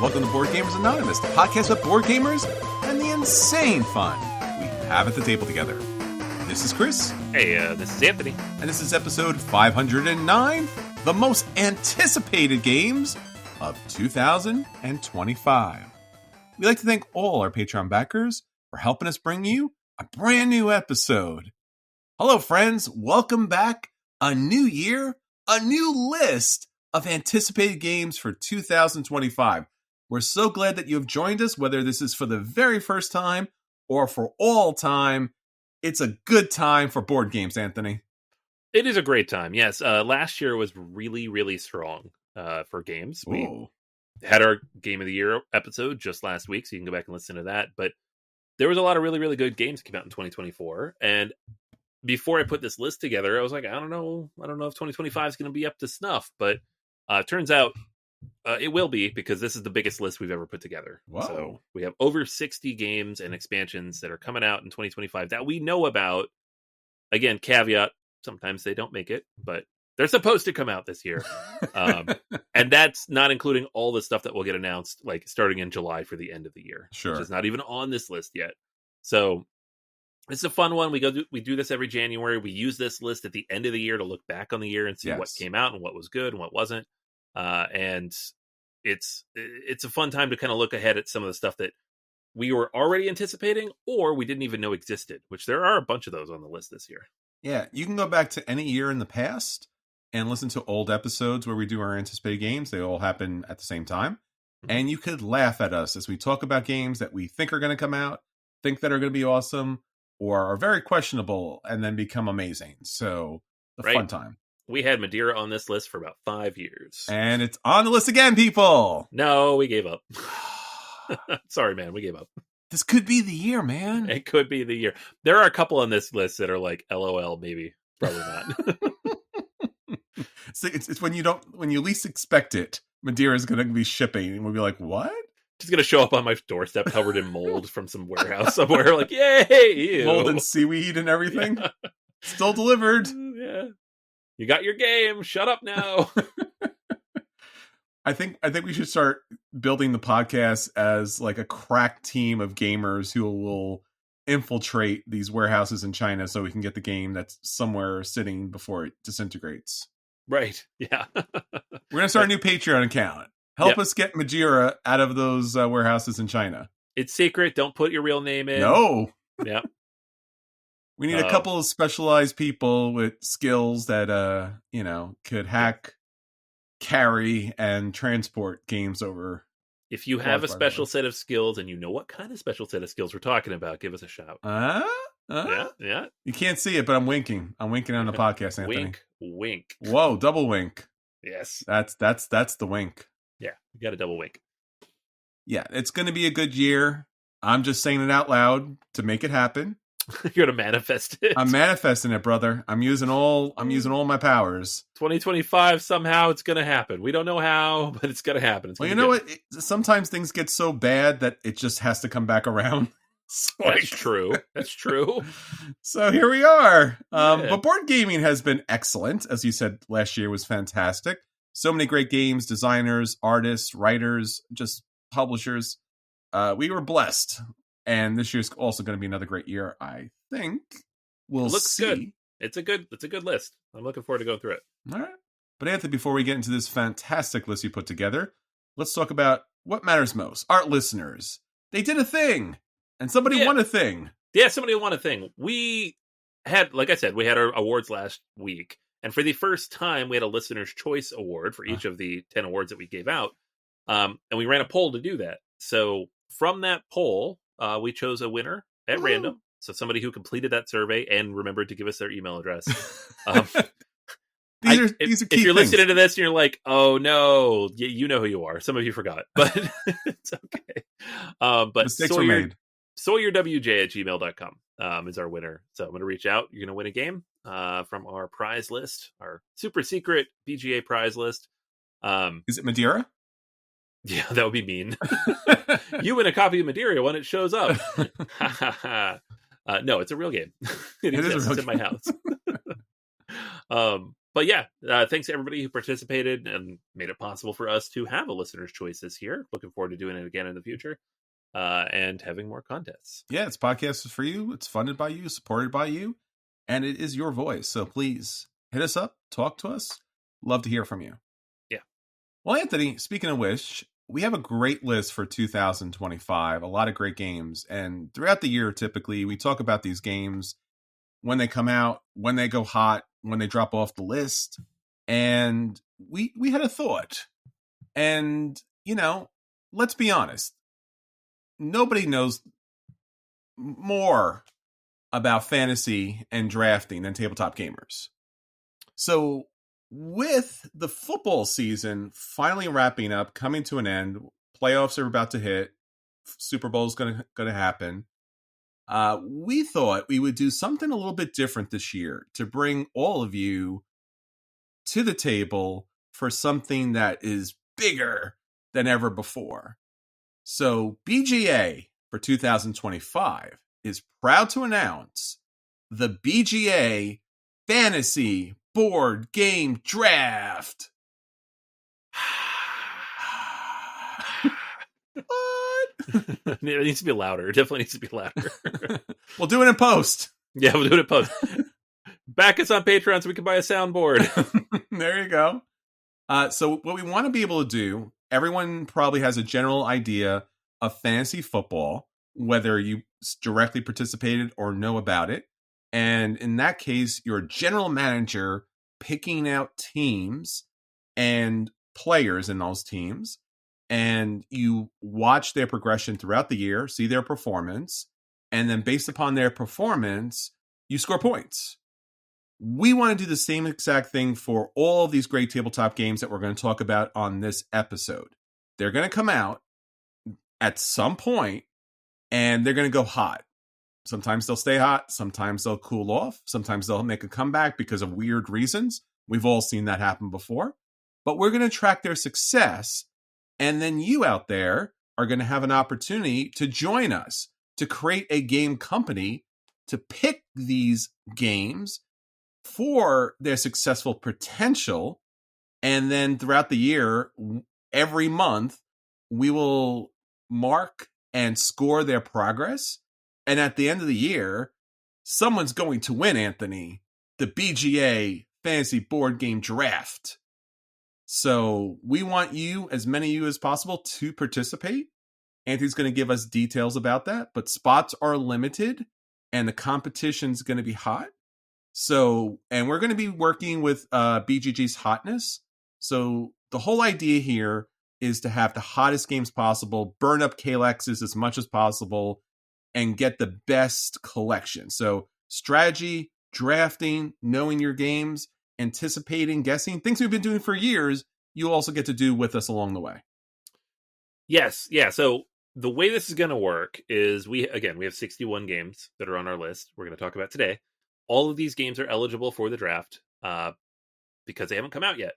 Welcome to Board Gamers Anonymous, the podcast with board gamers and the insane fun we have at the table together. This is Chris. Hey, this is Anthony. And this is episode 509, the most anticipated games of 2025. We'd like to thank all our Patreon backers for helping us bring you a brand new episode. Hello, friends. Welcome back. A new year, a new list of anticipated games for 2025. We're so glad that you have joined us, whether this is for the very first time or for all time. It's a good time for board games, Anthony. It is a great time, yes. Last year was really, really strong for games. We had our Game of the Year episode just last week, so you can go back and listen to that. But there was a lot of really, really good games that came out in 2024. And before I put this list together, I was like, I don't know if 2025 is going to be up to snuff. But it turns out it will be, because this is the biggest list we've ever put together. Whoa. So we have over 60 games and expansions that are coming out in 2025 that we know about. Again, caveat, sometimes they don't make it, but they're supposed to come out this year. And that's not including all the stuff that will get announced, like starting in July for the end of the year. Sure. Which is not even on this list yet. So it's a fun one. We do this every January. We use this list at the end of the year to look back on the year and see what came out and what was good and what wasn't. And it's a fun time to kind of look ahead at some of the stuff that we were already anticipating or we didn't even know existed, which there are a bunch of those on the list this year. Yeah, you can go back to any year in the past and listen to old episodes where we do our anticipated games. They all happen at the same time. Mm-hmm. And you could laugh at us as we talk about games that we think are going to come out, think that are going to be awesome, or are very questionable and then become amazing. So, fun time. We had Madeira on this list for about 5 years. And it's on the list again, people! No, we gave up. Sorry, man, we gave up. This could be the year, man. It could be the year. There are a couple on this list that are like, LOL, maybe. Probably not. It's when you least expect it, Madeira is going to be shipping, and we'll be like, what? Just going to show up on my doorstep covered in mold from some warehouse somewhere. Like, yay! Ew. Mold and seaweed and everything. Yeah. Still delivered. Yeah. You got your game. Shut up now. I think we should start building the podcast as like a crack team of gamers who will infiltrate these warehouses in China so we can get the game that's somewhere sitting before it disintegrates. Right. Yeah. We're going to start a new Patreon account. Help us get Madeira out of those warehouses in China. It's secret. Don't put your real name in. No. Yeah. We need a couple of specialized people with skills that, could hack, carry, and transport games over. If you have a special set of skills and you know what kind of special set of skills we're talking about, give us a shout. Yeah. You can't see it, but I'm winking. I'm winking on the podcast, Anthony. Wink. Whoa, double wink. Yes. That's the wink. Yeah, you got a double wink. Yeah, it's going to be a good year. I'm just saying it out loud to make it happen. You're gonna manifest it. I'm manifesting it, brother. I'm using all my powers. 2025, somehow it's gonna happen. We don't know how, but it's gonna happen. Well, you know what? Sometimes things get so bad that it just has to come back around. That's true. That's true. So here we are. But board gaming has been excellent. As you said, last year was fantastic. So many great games, designers, artists, writers, just publishers. We were blessed. And this year's also going to be another great year, I think. We'll see. Good. It's a good list. I'm looking forward to going through it. All right. But Anthony, before we get into this fantastic list you put together, let's talk about what matters most. Our listeners. They did a thing. And somebody won a thing. Yeah, somebody won a thing. We had, like I said, we had our awards last week. And for the first time, we had a Listener's Choice Award for each of the 10 awards that we gave out. And we ran a poll to do that. So from that poll, we chose a winner at random. So somebody who completed that survey and remembered to give us their email address. These are key if you're things. listening to this and you're like, oh no, you know who you are. Some of you forgot, but it's okay. But mistakes were made. SawyerWJ@gmail.com is our winner. So I'm going to reach out. You're going to win a game from our prize list, our super secret BGA prize list. Is it Madeira? Yeah, that would be mean. You win a copy of Madeira when it shows up. No, it's a real game. It exists in my house. But yeah, thanks to everybody who participated and made it possible for us to have a listener's choice this year. Looking forward to doing it again in the future and having more contests. Yeah, it's podcast for you. It's funded by you, supported by you, and it is your voice. So please hit us up, talk to us. Love to hear from you. Yeah. Well, Anthony, speaking of which, we have a great list for 2025, a lot of great games. And throughout the year, typically, we talk about these games when they come out, when they go hot, when they drop off the list. And we had a thought. And, you know, let's be honest. Nobody knows more about fantasy and drafting than tabletop gamers. So with the football season finally wrapping up, coming to an end, playoffs are about to hit, Super Bowl is going to happen. We thought we would do something a little bit different this year to bring all of you to the table for something that is bigger than ever before. So BGA for 2025 is proud to announce the BGA Fantasy Board Game Draft. What? It needs to be louder. It definitely needs to be louder. We'll do it in post. Yeah, we'll do it in post. Back us on Patreon so we can buy a soundboard. There you go. So what we want to be able to do, everyone probably has a general idea of fantasy football, whether you directly participated or know about it. And in that case, you're a general manager picking out teams and players in those teams. And you watch their progression throughout the year, see their performance. And then based upon their performance, you score points. We want to do the same exact thing for all of these great tabletop games that we're going to talk about on this episode. They're going to come out at some point, and they're going to go hot. Sometimes they'll stay hot. Sometimes they'll cool off. Sometimes they'll make a comeback because of weird reasons. We've all seen that happen before. But we're going to track their success, and then you out there are going to have an opportunity to join us, to create a game company, to pick these games for their successful potential. And then throughout the year, every month, we will mark and score their progress. And at the end of the year, someone's going to win, Anthony, the BGA Fantasy Board Game Draft. So we want you, as many of you as possible, to participate. Anthony's going to give us details about that, but spots are limited and the competition's going to be hot. So, and we're going to be working with BGG's hotness. So the whole idea here is to have the hottest games possible, burn up Kallax's as much as possible, and get the best collection. So strategy, drafting, knowing your games, anticipating, guessing, things we've been doing for years, you'll also get to do with us along the way. Yes. Yeah. So the way this is going to work is we have 61 games that are on our list we're going to talk about today. All of these games are eligible for the draft because they haven't come out yet.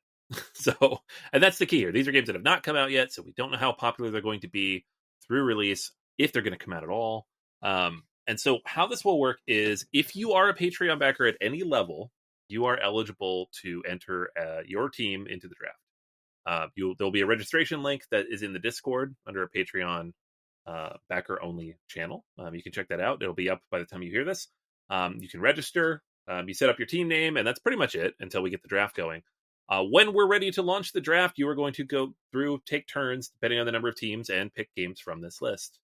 So, and that's the key here. These are games that have not come out yet, so we don't know how popular they're going to be through release, if they're going to come out at all. And so how this will work is if you are a Patreon backer at any level, you are eligible to enter your team into the draft. There'll be a registration link that is in the Discord under a Patreon backer only channel. You can check that out. It'll be up by the time you hear this. You can register, you set up your team name, and that's pretty much it until we get the draft going. When we're ready to launch the draft, you are going to go through, take turns, depending on the number of teams, and pick games from this list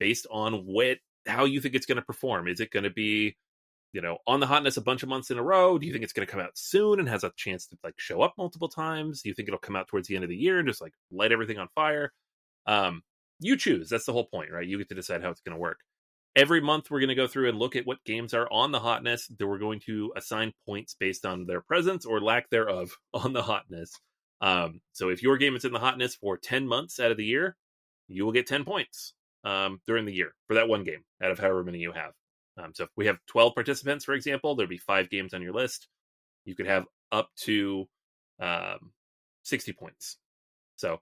based on how you think it's going to perform. Is it going to be, on the hotness a bunch of months in a row? Do you think it's going to come out soon and has a chance to show up multiple times? Do you think it'll come out towards the end of the year and just light everything on fire? You choose. That's the whole point, right? You get to decide how it's going to work. Every month, we're going to go through and look at what games are on the hotness. That we're going to assign points based on their presence or lack thereof on the hotness. So if your game is in the hotness for 10 months out of the year, you will get 10 points during the year for that one game out of however many you have. So if we have 12 participants, for example, there'll be 5 games on your list. You could have up to 60 points. So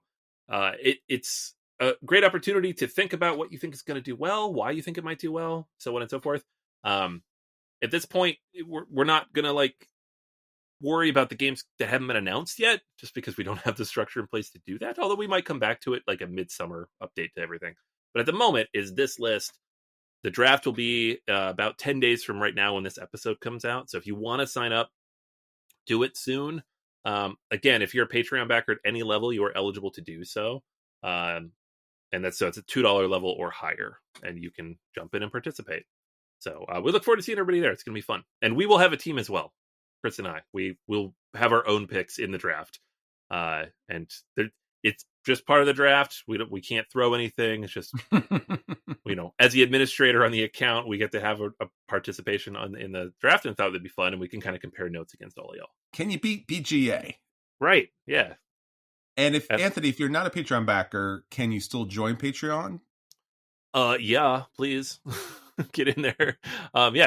it's a great opportunity to think about what you think is going to do well, why you think it might do well, so on and so forth. At this point, we're not going to worry about the games that haven't been announced yet, just because we don't have the structure in place to do that. Although we might come back to it like a midsummer update to everything. But at the moment is this list. The draft will be about 10 days from right now when this episode comes out. So if you want to sign up, do it soon. Again, if you're a Patreon backer at any level, you are eligible to do so. And it's a $2 level or higher, and you can jump in and participate. So we look forward to seeing everybody there. It's going to be fun. And we will have a team as well. Chris and I, we will have our own picks in the draft. And it's just part of the draft. We can't throw anything. It's just, as the administrator on the account, we get to have a participation in the draft, and thought it'd be fun. And we can kind of compare notes against all of y'all. Can you beat BGA? Right. Yeah. And Anthony, if you're not a Patreon backer, can you still join Patreon? Yeah, please. Get in there.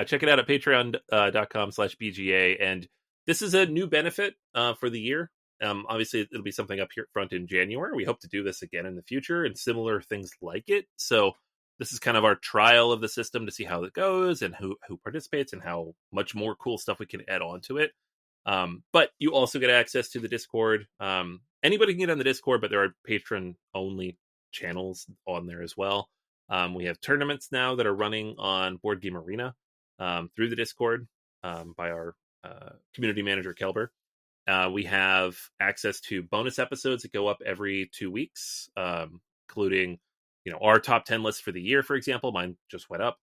Check it out at patreon.com/BGA. And this is a new benefit for the year. Obviously, it'll be something up here front in January. We hope to do this again in the future and similar things like it. So this is kind of our trial of the system to see how it goes and who participates and how much more cool stuff we can add on to it. But you also get access to the Discord. Anybody can get on the Discord, but there are patron-only channels on there as well. We have tournaments now that are running on Board Game Arena through the Discord by our community manager, Kelber. We have access to bonus episodes that go up every 2 weeks, including, our top 10 lists for the year, for example. Mine just went up.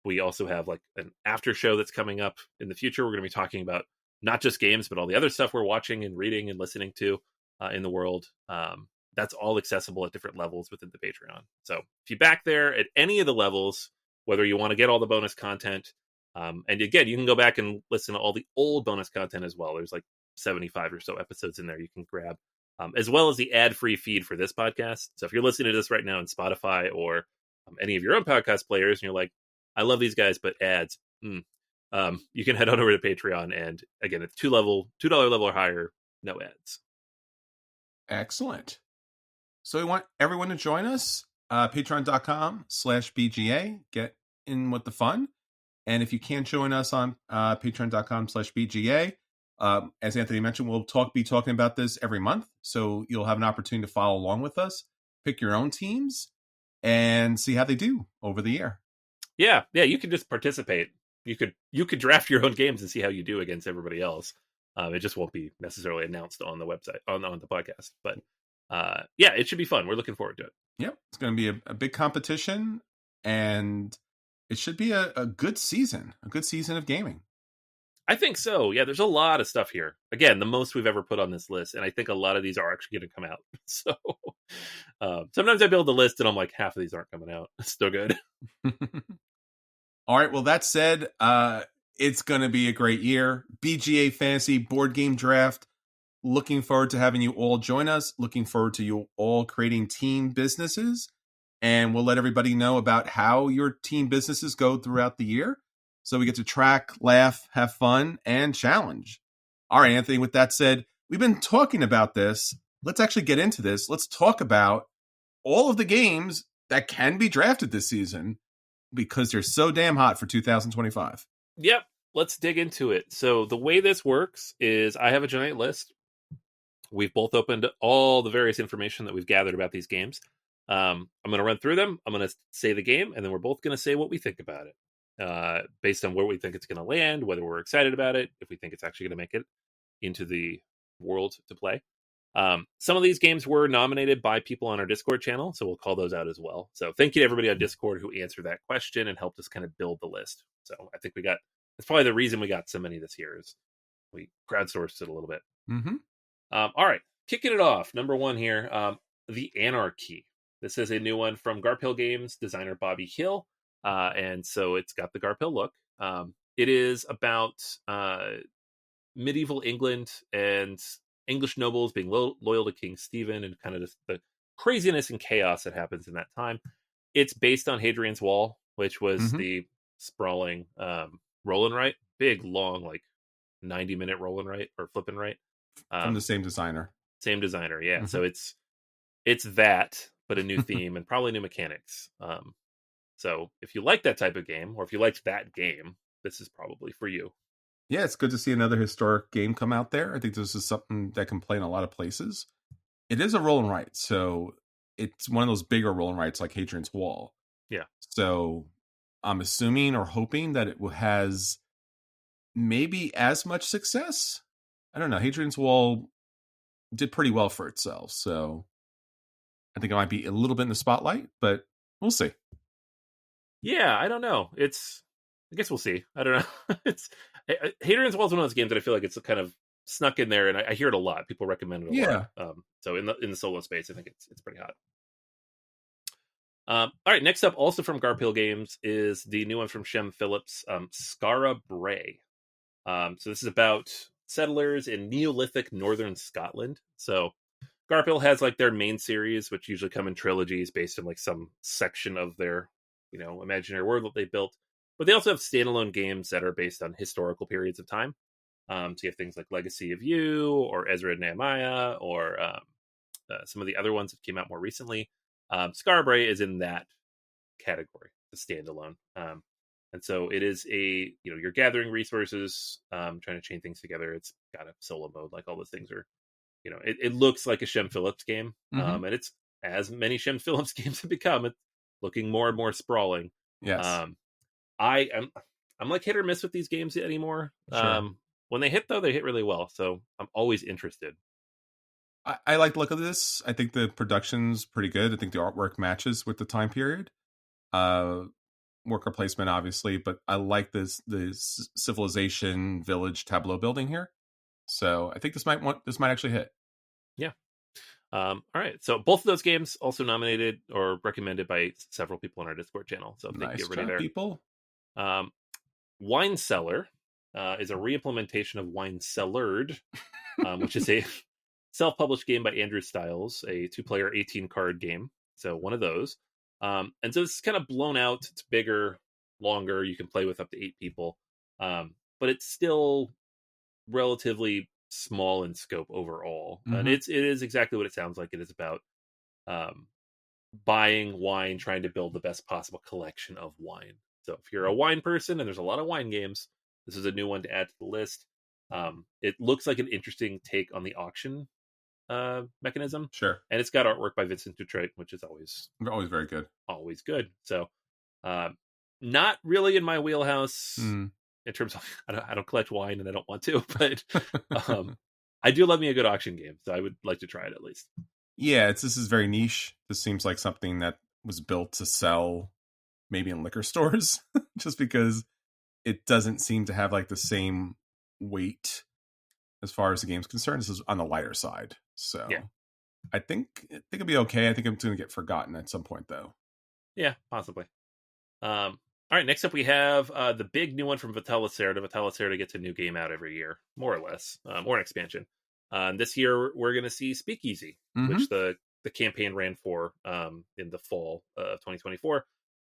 We also have like an after show that's coming up in the future. We're going to be talking about not just games, but all the other stuff we're watching and reading and listening to in the world. That's all accessible at different levels within the Patreon. So if you back there at any of the levels, whether you want to get all the bonus content, and again, you can go back and listen to all the old bonus content as well. There's like 75 or so episodes in there you can grab, as well as the ad-free feed for this podcast. So if you're listening to this right now in Spotify or any of your own podcast players, and you're like, I love these guys, but ads, you can head on over to Patreon. And again, it's $2 level or higher, no ads. Excellent. So we want everyone to join us, patreon.com/BGA. Get in with the fun. And if you can't join us on patreon.com/BGA, as Anthony mentioned, we'll be talking about this every month. So you'll have an opportunity to follow along with us, pick your own teams, and see how they do over the year. Yeah, you can just participate. You could draft your own games and see how you do against everybody else. It just won't be necessarily announced on the website, on the podcast. But it should be fun. We're looking forward to it. Yep, it's going to be a big competition, and it should be a good season of gaming. I think so. Yeah, there's a lot of stuff here. Again, the most we've ever put on this list, and I think a lot of these are actually going to come out. So sometimes I build the list, and I'm like, half of these aren't coming out. It's still good. All right. Well, that said, it's going to be a great year. BGA Fantasy Board Game Draft. Looking forward to having you all join us. Looking forward to you all creating team businesses. And we'll let everybody know about how your team businesses go throughout the year. So we get to track, laugh, have fun, and challenge. All right, Anthony, with that said, we've been talking about this. Let's actually get into this. Let's talk about all of the games that can be drafted this season because they're so damn hot for 2025. Yep. Let's dig into it. So the way this works is I have a giant list. We've both opened all the various information that we've gathered about these games. I'm going to run through them. I'm going to say the game, and then we're both going to say what we think about it based on where we think it's going to land, whether we're excited about it, if we think it's actually going to make it into the world to play. Some of these games were nominated by people on our Discord channel, so we'll call those out as well. So thank you to everybody on Discord who answered that question and helped us kind of build the list. So I think that's probably the reason we got so many this year is we crowdsourced it a little bit. Mm-hmm. All right, kicking it off. Number one here, The Anarchy. This is a new one from Garphill Games, designer Bobby Hill. And so it's got the Garphill look. It is about medieval England and English nobles being loyal to King Stephen and kind of just the craziness and chaos that happens in that time. It's based on Hadrian's Wall, which was the sprawling roll and write, big, long, like 90-minute roll and write or flip and write. From the same designer. Same designer, yeah. Mm-hmm. So it's that, but a new theme and probably new mechanics. So if you like that type of game, or if you liked that game, this is probably for you. Yeah, it's good to see another historic game come out there. I think this is something that can play in a lot of places. It is a roll and write, so it's one of those bigger roll and writes like Hadrian's Wall. Yeah. So I'm assuming or hoping that has maybe as much success. I don't know. Hadrian's Wall did pretty well for itself, so I think it might be a little bit in the spotlight, but we'll see. Yeah, I don't know. I guess we'll see. I don't know. Hadrian's Wall is one of those games that I feel like it's kind of snuck in there, and I hear it a lot. People recommend it a lot. So in the solo space, I think it's pretty hot. All right, next up, also from Garphill Games, is the new one from Shem Phillips, Skara Brae. So this is about settlers in Neolithic northern Scotland. So Garphill has like their main series, which usually come in trilogies based on like some section of their, imaginary world that they built. But they also have standalone games that are based on historical periods of time. So you have things like Legacy of You or Ezra and Nehemiah or some of the other ones that came out more recently. Skara Brae is in that category, the standalone. And so it is you're gathering resources, trying to chain things together. It's got a solo mode, like all those things are, it looks like a Shem Phillips game. And it's, as many Shem Phillips games have become, it's looking more and more sprawling. Yes. I'm like hit or miss with these games anymore. Sure. When they hit, though, they hit really well. So I'm always interested. I like the look of this. I think the production's pretty good. I think the artwork matches with the time period. Worker placement, obviously, but I like this civilization village tableau building here. So I think this might actually hit. Yeah. All right. So both of those games also nominated or recommended by several people on our Discord channel. So thank you, everybody there. People. Wine Cellar is a reimplementation of Wine Cellared, which is a self-published game by Andrew Stiles, a 2-player 18-card game. So one of those. And so this is kind of blown out. It's bigger, longer. You can play with up to 8 people. But it's still relatively small in scope overall. And it is exactly what it sounds like. It is about buying wine, trying to build the best possible collection of wine. So if you're a wine person, and there's a lot of wine games, this is a new one to add to the list. It looks like an interesting take on the auction mechanism. Sure. And it's got artwork by Vincent Dutrait, which is always very good. Always good. So not really in my wheelhouse in terms of I don't collect wine and I don't want to, but I do love me a good auction game, so I would like to try it at least. Yeah, this is very niche. This seems like something that was built to sell maybe in liquor stores, just because it doesn't seem to have like the same weight as far as the game's concerned. This is on the lighter side. So yeah. I think it'll be okay. I think I'm going to get forgotten at some point, though. Yeah, possibly. All right, next up we have the big new one from Vital Lacerda. Vital Lacerda gets a new game out every year, more or less, or an expansion. This year we're going to see Speakeasy, which the campaign ran for in the fall of 2024.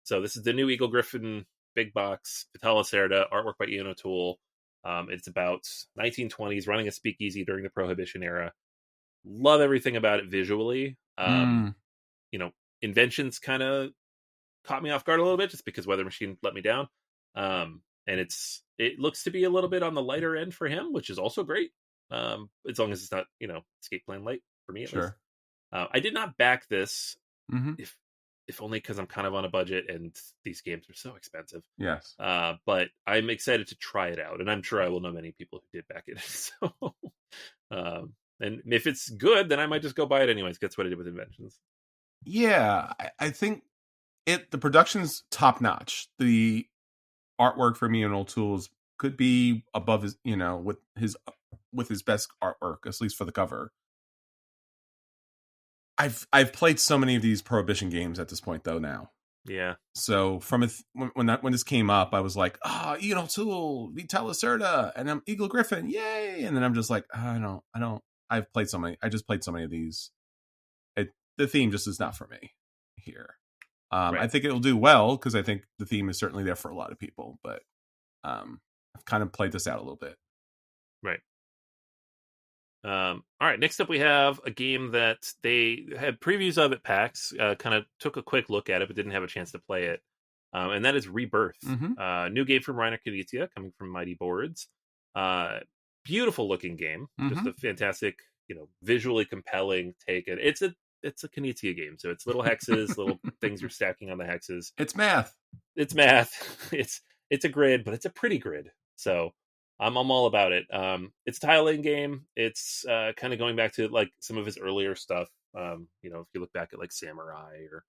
So this is the new Eagle Griffin big box, Vital Lacerda, artwork by Ian O'Toole. It's about 1920s, running a speakeasy during the Prohibition era. Love everything about it visually. Inventions kind of caught me off guard a little bit, just because Weather Machine let me down. And it looks to be a little bit on the lighter end for him, which is also great. As long as it's not, escape plan light for me at least. I did not back this, if only because I'm kind of on a budget and these games are so expensive. Yes. But I'm excited to try it out, and I'm sure I will know many people who did back it. So, and if it's good, then I might just go buy it anyways. That's what I did with Inventions. Yeah, I think the production's top notch. The artwork for me and O'Toole's could be above his, with his best artwork, at least for the cover. I've played so many of these Prohibition games at this point, though. Now, yeah. So from when this came up, I was like, Ian O'Toole, Vital Lacerda, and I'm Eagle Griffin, yay! And then I'm just like, I don't. I've played so many. I just played so many of these. The theme just is not for me here. Right. I think it'll do well because I think the theme is certainly there for a lot of people, but I've kind of played this out a little bit. Right. All right. Next up, we have a game that they had previews of at PAX. Kind of took a quick look at it, but didn't have a chance to play it. And that is Rebirth. New game from Reiner Knizia, coming from Mighty Boards. Beautiful looking game, just a fantastic, visually compelling take. And it's a Knizia game, so it's little hexes, little things you're stacking on the hexes. It's math. It's math. It's a grid, but it's a pretty grid. So I'm all about it. It's a tile-laying game. It's kind of going back to like some of his earlier stuff. If you look back at like Samurai or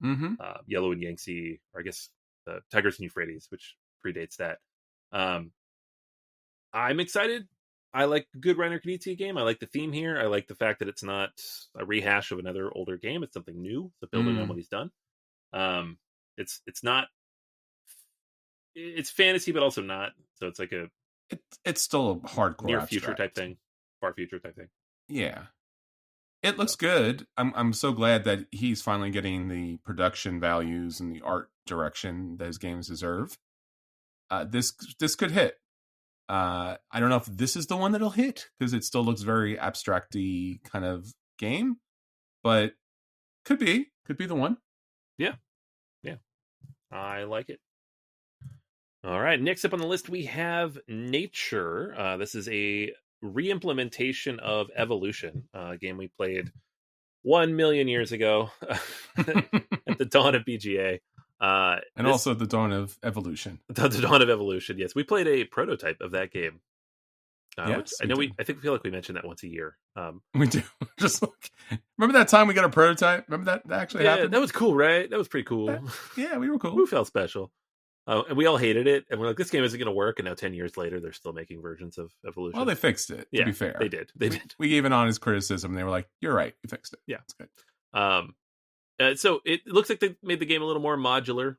Yellow and Yangtze, or I guess Tigers and Euphrates, which predates that. I'm excited. I like a good Reiner Knizia game. I like the theme here. I like the fact that it's not a rehash of another older game. It's something new. It's a building on what he's done. It's not. It's fantasy, but also not. So it's like it's still a hardcore near abstract. future type thing, far future type thing. Yeah, it looks good. I'm so glad that he's finally getting the production values and the art direction that his games deserve. This could hit. I don't know if this is the one that'll hit because it still looks very abstract-y kind of game, but could be the one. Yeah, I like it. All right, next up on the list we have Nature. This is a re-implementation of Evolution, a game we played 1 million years ago at the dawn of BGA. And also the dawn of Evolution. The dawn of Evolution, yes. We played a prototype of that game. Yes, which I feel like we mention that once a year. We do. Just like, remember that time we got a prototype? Remember that actually happened? That was cool, right? That was pretty cool. Yeah, we were cool. We felt special. And we all hated it. And we're like, this game isn't going to work. And now 10 years later, they're still making versions of Evolution. Well, they fixed it, to be fair. They did. We gave an honest criticism. They were like, you're right. You fixed it. Yeah. It's good. So it looks like they made the game a little more modular.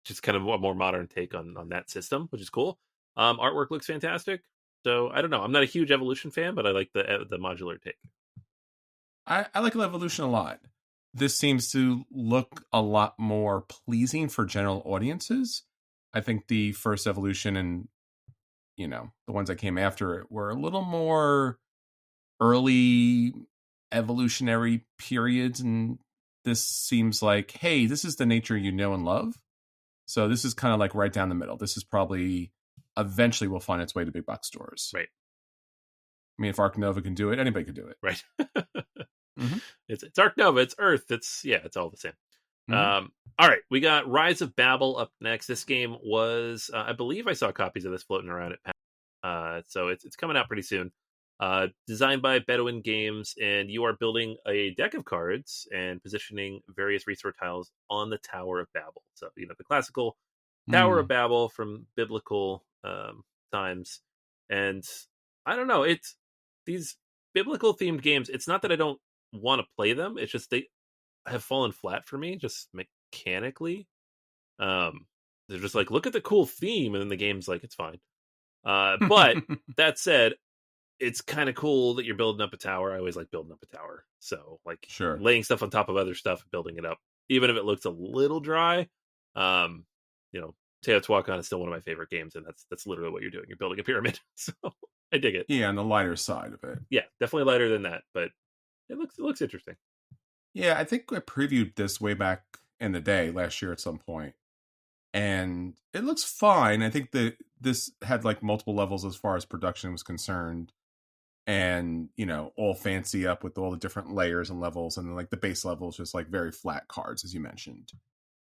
Just kind of a more modern take on that system, which is cool. Artwork looks fantastic. So I don't know. I'm not a huge Evolution fan, but I like the modular take. I like Evolution a lot. This seems to look a lot more pleasing for general audiences. I think the first Evolution and, the ones that came after it were a little more early evolutionary periods. And this seems like, hey, this is the Nature you know and love. So this is kind of like right down the middle. This is probably eventually will find its way to big box stores. Right. I mean, if Arc Nova can do it, anybody can do it. Right. It's Arc Nova, it's Earth, it's all the same. All right, we got Rise of Babel up next. This game was I believe I saw copies of this floating around at PAX. So it's coming out pretty soon. Designed by Bedouin Games, and you are building a deck of cards and positioning various resource tiles on the Tower of Babel. So the classical Tower of Babel from biblical times. And I don't know, it's these biblical themed games. It's not that I don't want to play them, it's just they have fallen flat for me just mechanically. They're just like, look at the cool theme, and then the game's like, it's fine. But that said, it's kind of cool that you're building up a tower. I always like building up a tower, so like laying stuff on top of other stuff and building it up, even if it looks a little dry. Teotihuacan is still one of my favorite games, and that's literally what you're doing. You're building a pyramid, so I dig it. Yeah, on the lighter side of it. Yeah, definitely lighter than that, but it looks interesting. Yeah, I think I previewed this way back in the day last year at some point, and it looks fine. I think that this had like multiple levels as far as production was concerned, and all fancy up with all the different layers and levels, and then like the base level is just like very flat cards, as you mentioned.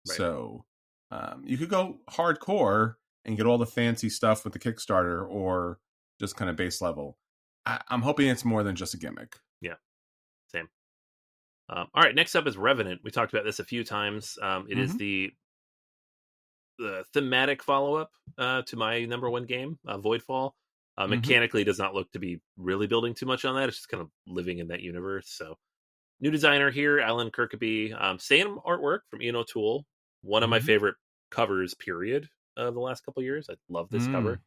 Right. So you could go hardcore and get all the fancy stuff with the Kickstarter, or just kind of base level. I'm hoping it's more than just a gimmick. Yeah, same. All right, next up is Revenant. We talked about this a few times. It is the thematic follow-up to my number one game, Voidfall. Mechanically does not look to be really building too much on that. It's just kind of living in that universe. So, new designer here, Alan Kirkby. Same artwork from Ian O'Toole. One of my favorite covers, period, of the last couple of years. I love this cover.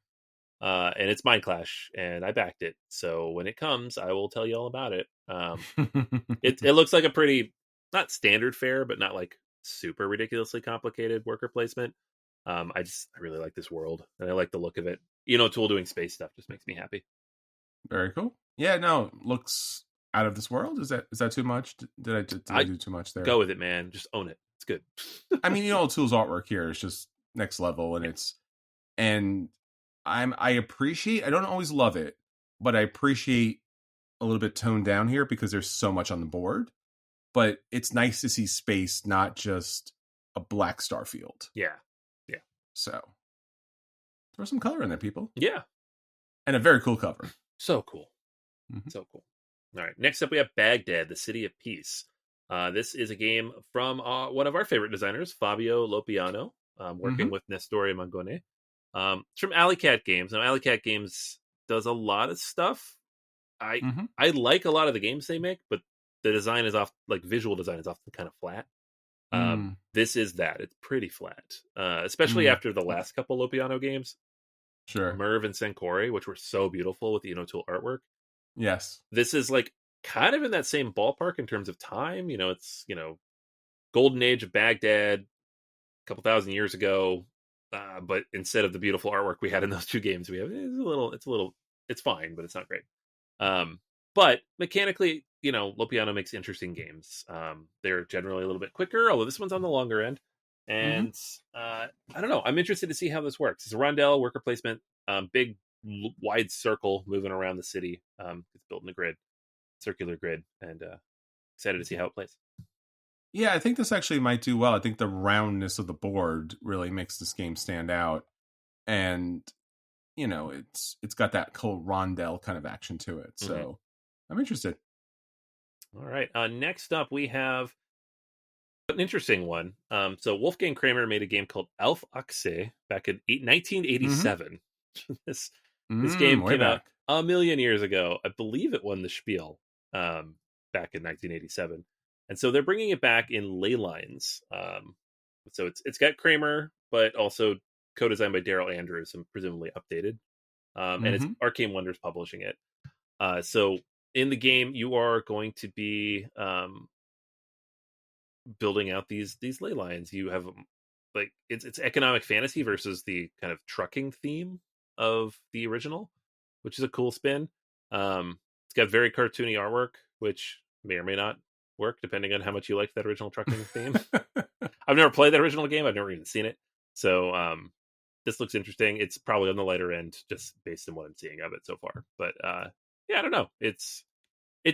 And it's Mind Clash, and I backed it. So when it comes, I will tell you all about it. It looks like a pretty, not standard fare, but not like super ridiculously complicated worker placement. I really like this world, and I like the look of it. Tool doing space stuff just makes me happy. Very cool. Yeah, no, looks out of this world. Is that too much? Did I do too much there? Go with it, man. Just own it. It's good. I mean, Tool's artwork here is just next level, and I appreciate. I don't always love it, but I appreciate a little bit toned down here because there's so much on the board. But it's nice to see space, not just a black star field. Yeah. So throw some color in there, people. Yeah. And a very cool cover. So cool. Mm-hmm. So cool. All right. Next up, we have Baghdad, the City of Peace. This is a game from one of our favorite designers, Fabio Lopiano, working with Nestore Mangone. It's from Alley Cat Games. Now, Alley Cat Games does a lot of stuff. I like a lot of the games they make, but the design is visual design is often kind of flat. This is that. It's pretty flat, especially after the last couple Lopiano games. Sure. Merv and Senkore, which were so beautiful with the Tool artwork. Yes. This is like kind of in that same ballpark in terms of time. It's, golden age of Baghdad a couple thousand years ago. But instead of the beautiful artwork we had in those two games, we have it's fine, but it's not great. But mechanically, Lopiano makes interesting games. They're generally a little bit quicker, although this one's on the longer end. And I don't know. I'm interested to see how this works. It's a rondel, worker placement, big wide circle moving around the city. It's built in a grid, circular grid, and excited to see how it plays. Yeah, I think this actually might do well. I think the roundness of the board really makes this game stand out. And, it's got that cool rondel kind of action to it. So I'm interested. All right. Next up, we have an interesting one. So Wolfgang Kramer made a game called Elf Achse back in 1987. This game came out a million years ago. I believe it won the Spiel back in 1987. And so they're bringing it back in ley lines. So it's got Kramer, but also co-designed by Daryl Andrews and presumably updated. And it's Arcane Wonders publishing it. So in the game, you are going to be building out these ley lines. You have it's economic fantasy versus the kind of trucking theme of the original, which is a cool spin. It's got very cartoony artwork, which may or may not work depending on how much you like that original trucking theme. I've never played that original game. I've never even seen it. So this looks interesting. It's probably on the lighter end just based on what I'm seeing of it so far. But yeah, I don't know. It's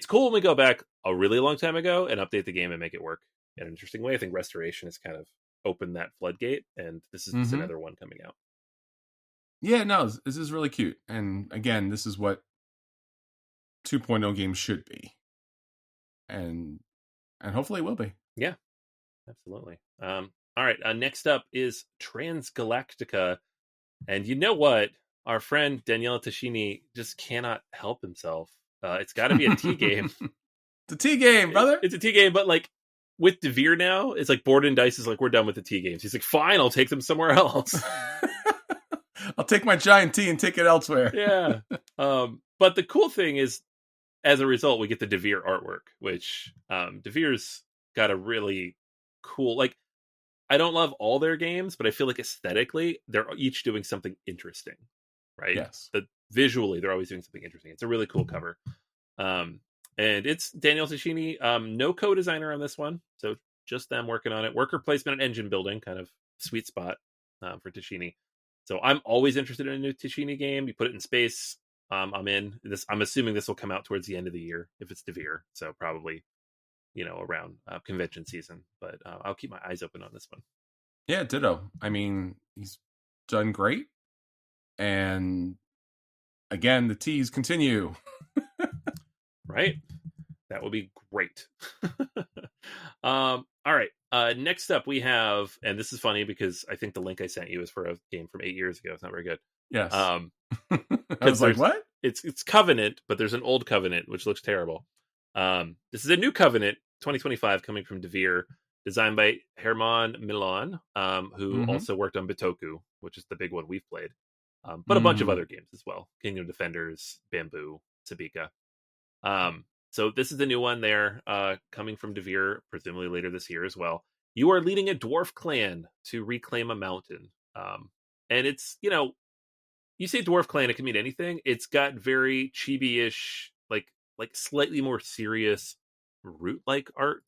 cool when we go back a really long time ago and update the game and make it work in an interesting way. I think Restoration has kind of opened that floodgate, and this is just another one coming out. Yeah, no, this is really cute. And again, this is what 2.0 games should be. And hopefully it will be. Yeah, absolutely. All right, next up is Transgalactica. And you know what? Our friend Daniele Tascini just cannot help himself. It's got to be a T game. It's a T game, brother. It's a T game, but with Devere now, it's like Board and Dice is like, we're done with the T games. He's like, fine, I'll take them somewhere else. I'll take my giant T and take it elsewhere. Yeah. But the cool thing is, as a result, we get the Devere artwork, which Devere's got a really cool, I don't love all their games, but I feel like aesthetically, they're each doing something interesting, right? Yes. Visually, they're always doing something interesting. It's a really cool cover. And it's Daniele Tascini, no co-designer on this one, so just them working on it. Worker placement and engine building, kind of sweet spot for Tascini. So I'm always interested in a new Tascini game. You put it in space, I'm in. I'm assuming this will come out towards the end of the year if it's Devere, so probably around convention season. But I'll keep my eyes open on this one. Yeah, ditto. I mean, he's done great, and again, the T's continue. Right? That would be great. All right. Next up, we have, and this is funny because I think the link I sent you is for a game from 8 years ago. It's not very good. Yes. I was like, what? It's Covenant, but there's an old Covenant, which looks terrible. This is a new Covenant, 2025, coming from Devere, designed by Herman Milan, who also worked on Bitoku, which is the big one we've played, but a bunch of other games as well. Kingdom Defenders, Bamboo, Sabika. So this is the new one there, coming from Devere, presumably later this year as well. You are leading a dwarf clan to reclaim a mountain. And it's, you say dwarf clan, it can mean anything. It's got very chibi-ish, like slightly more serious root-like art,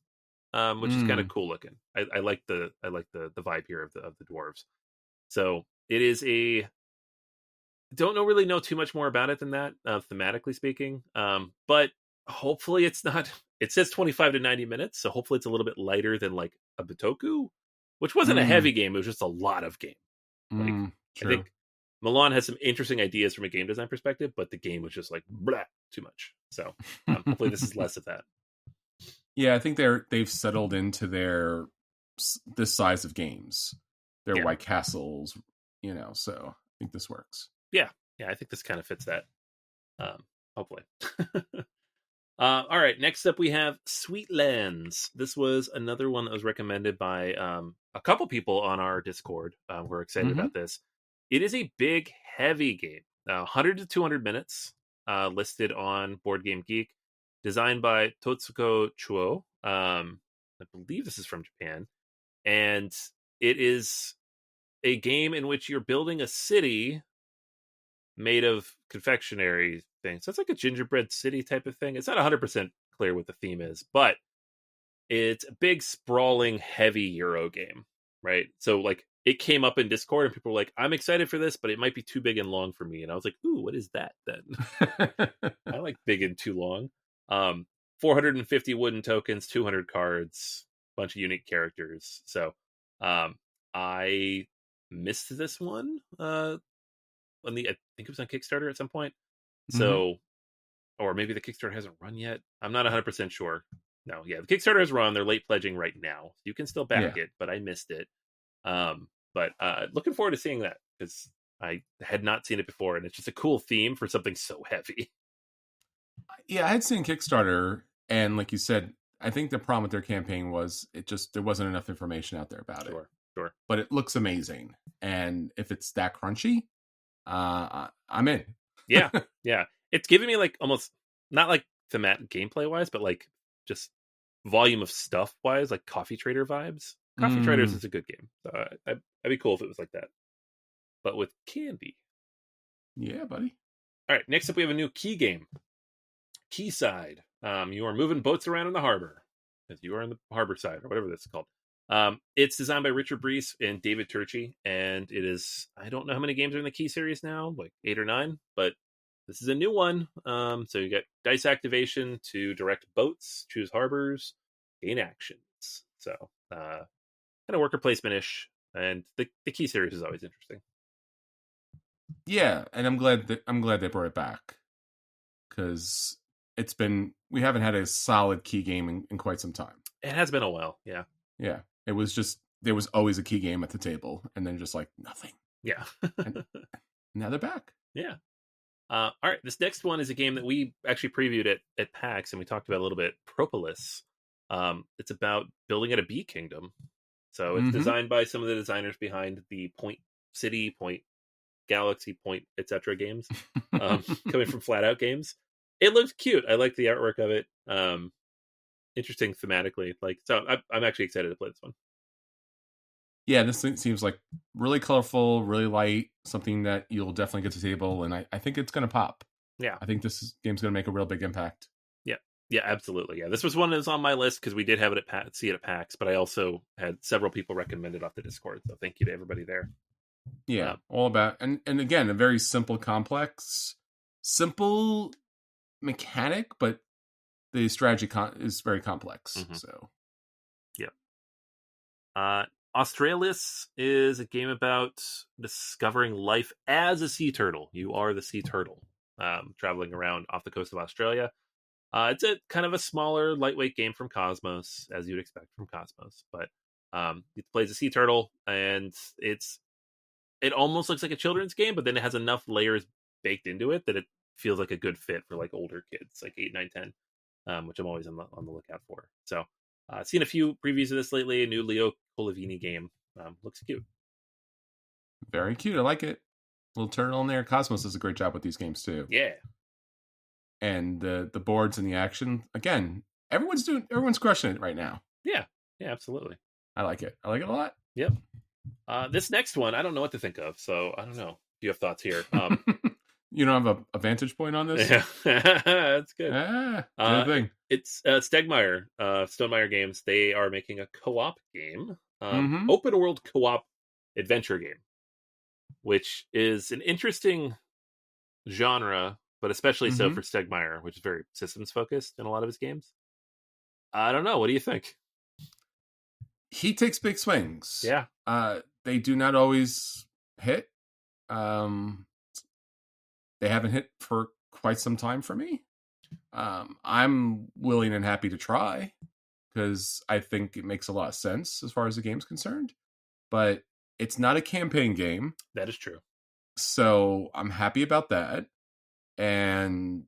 which is kind of cool looking. I like the vibe here of the dwarves. So it is don't really know too much more about it than that, thematically speaking. But hopefully it's not. It says 25 to 90 minutes, so hopefully it's a little bit lighter than like a Bitoku, which wasn't a heavy game. It was just a lot of game. Like I True. think Milan has some interesting ideas from a game design perspective, but the game was just like blah, too much. So hopefully this is less of that. Yeah, I think they've settled into this size of games. They're White Castles, so I think this works. Yeah, I think this kind of fits that. Hopefully. All right, next up we have Sweetlands. This was another one that was recommended by a couple people on our Discord. We're excited about this. It is a big, heavy game. 100 to 200 minutes, listed on Board Game Geek. Designed by Totsuko Chuo. I believe this is from Japan. And it is a game in which you're building a city made of confectionery things. So it's like a gingerbread city type of thing. It's not 100% clear what the theme is, but it's a big, sprawling, heavy Euro game, right? So like it came up in Discord and people were like, I'm excited for this, but it might be too big and long for me. And I was like, ooh, what is that then? I like big and too long. 450 wooden tokens, 200 cards, bunch of unique characters. So I missed this one I think it was on Kickstarter at some point. So or maybe the Kickstarter hasn't run yet. I'm not 100% sure. No, yeah, the Kickstarter has run. They're late pledging right now. You can still back it, but I missed it. But looking forward to seeing that because I had not seen it before, and it's just a cool theme for something so heavy. Yeah, I had seen Kickstarter, and like you said, I think the problem with their campaign was there wasn't enough information out there about it. Sure. But it looks amazing, and if it's that crunchy, I'm in. Yeah. It's giving me like almost not like thematic gameplay wise, but like just volume of stuff wise, like Coffee Trader vibes. Coffee Traders is a good game. So I'd be cool if it was like that, but with candy. Yeah, buddy. All right, next up we have a new key game. Quayside. You are moving boats around in the harbor because you are on the harbor side or whatever that's called. It's designed by Richard Brees and David Turchi, and it is, I don't know how many games are in the Key series now, like 8 or 9, but this is a new one. So you get dice activation to direct boats, choose harbors, gain actions. So kind of worker placement-ish, and the Key series is always interesting. Yeah, and I'm glad they brought it back because we haven't had a solid Key game in quite some time. It has been a while, yeah. Yeah, it was just there was always a Key game at the table, and then just like nothing. Yeah. And now they're back. Yeah. All right, this next one is a game that we actually previewed at PAX, and we talked about a little bit. Propolis. It's about building at a bee kingdom. So it's designed by some of the designers behind the Point City, Point Galaxy, Point etc. games, coming from Flat Out Games. It looked cute. I like the artwork of it. Interesting thematically. So I'm actually excited to play this one. Yeah, this thing seems like really colorful, really light, something that you'll definitely get to the table, and I think it's going to pop. Yeah. I think this game's going to make a real big impact. Yeah, absolutely. Yeah, this was one that was on my list because we did have it see it at PAX, but I also had several people recommend it off the Discord, so thank you to everybody there. Yeah, all about, and again, a very simple mechanic, but the strategy is very complex. So, yeah. Australis is a game about discovering life as a sea turtle. You are the sea turtle, traveling around off the coast of Australia. It's a kind of a smaller, lightweight game from Cosmos, as you'd expect from Cosmos. But it plays a sea turtle, and it almost looks like a children's game, but then it has enough layers baked into it that it feels like a good fit for like older kids, like 8, 9, 10, which I'm always on the lookout for. So I've seen a few previews of this lately. A new Leo Colavini game. Looks cute. Very cute. I like it. Little turtle in there. Cosmos does a great job with these games too. Yeah. And the boards and the action. Again, everyone's crushing it right now. Yeah, absolutely. I like it. I like it a lot. Yep. This next one, I don't know what to think of, so I don't know. Do you have thoughts here? You don't have a vantage point on this? Yeah. That's good. Good thing. It's Stegmeyer, Stonemaier Games. They are making a co-op game, open world co-op adventure game, which is an interesting genre, but especially so for Stegmaier, which is very systems focused in a lot of his games. I don't know. What do you think? He takes big swings. Yeah. They do not always hit. They haven't hit for quite some time for me. I'm willing and happy to try because I think it makes a lot of sense as far as the game's concerned. But it's not a campaign game. That is true. So I'm happy about that. And,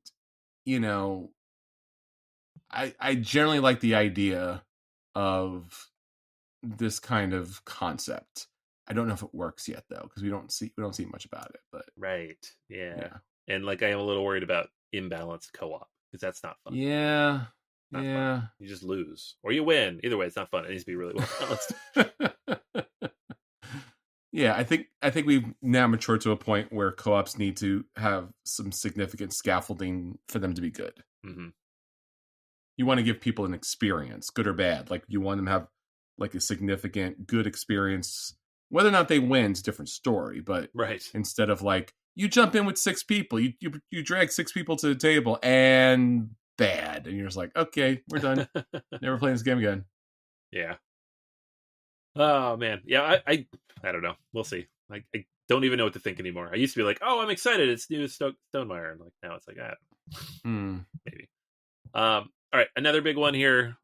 I generally like the idea of this kind of concept. I don't know if it works yet though, because we don't see much about it. But right, yeah. And like I am a little worried about imbalanced co-op because that's not fun. Yeah, not fun. You just lose or you win. Either way, it's not fun. It needs to be really well balanced. Yeah, I think we've now matured to a point where co-ops need to have some significant scaffolding for them to be good. Mm-hmm. You want to give people an experience, good or bad. Like you want them to have like a significant good experience. Whether or not they win is a different story. But right, instead of like you jump in with 6 people, you drag 6 people to the table and bad, and you're just like, okay, we're done. Never playing this game again. Yeah. Oh man, yeah. I don't know. We'll see. I don't even know what to think anymore. I used to be like, oh, I'm excited. It's new Stonemaier, and like now it's like, maybe. All right, another big one here.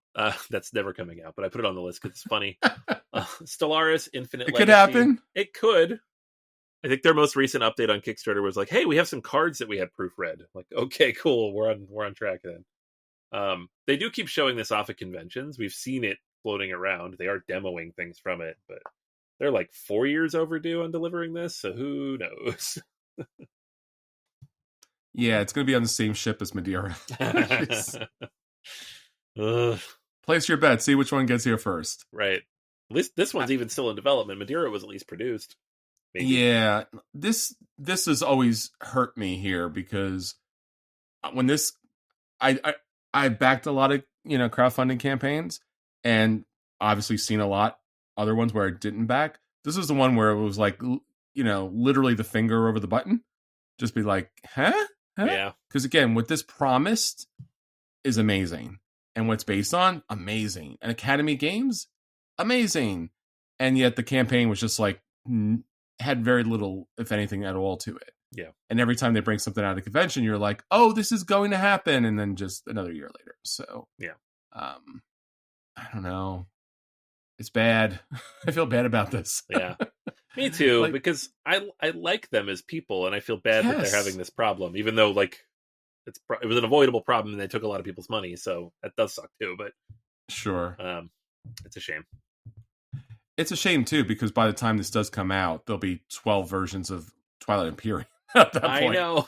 That's never coming out, but I put it on the list because it's funny. Stellaris Infinite Legacy. Could happen. It could. I think their most recent update on Kickstarter was like, "Hey, we have some cards that we had proofread." Like, okay, cool, we're on track then. They do keep showing this off at conventions. We've seen it floating around. They are demoing things from it, but they're like 4 years overdue on delivering this. So who knows? Yeah, it's going to be on the same ship as Madeira. Place your bet. See which one gets here first. Right. At least this one's even still in development. Madeira was at least produced. Maybe. Yeah, this has always hurt me here because when this, I backed a lot of crowdfunding campaigns and obviously seen a lot other ones where I didn't back. This is the one where it was like literally the finger over the button, just be like, huh? Yeah. Because again, what this promised is amazing, and what's based on amazing, and Academy Games amazing, and yet the campaign was just like had very little, if anything, at all to it. Yeah. And every time they bring something out of the convention, you're like, oh, this is going to happen. And then just another year later. So, yeah. I don't know. It's bad. I feel bad about this. Yeah. Me too, because I like them as people, and I feel bad that they're having this problem, even though like it was an avoidable problem and they took a lot of people's money. So that does suck too, but sure. It's a shame. It's a shame too, because by the time this does come out, there'll be 12 versions of Twilight Imperium at that point. I know.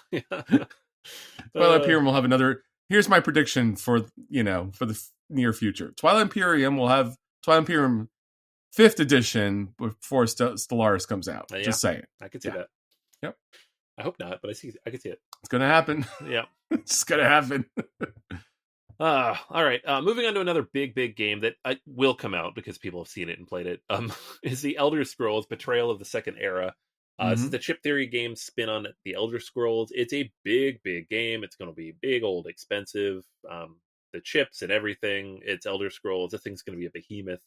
Twilight Imperium will have another. Here's my prediction for the near future. Twilight Imperium will have Twilight Imperium 5th edition before Stellaris comes out. Yeah. Just saying. I could see that. Yep. I hope not, but I could see it. It's gonna happen. Yeah. It's gonna happen. All right. Moving on to another big game that will come out because people have seen it and played it. Is the Elder Scrolls Betrayal of the Second Era. This is the Chip Theory game spin on the Elder Scrolls. It's a big game. It's going to be big, old, expensive. The chips and everything. It's Elder Scrolls. The thing's going to be a behemoth.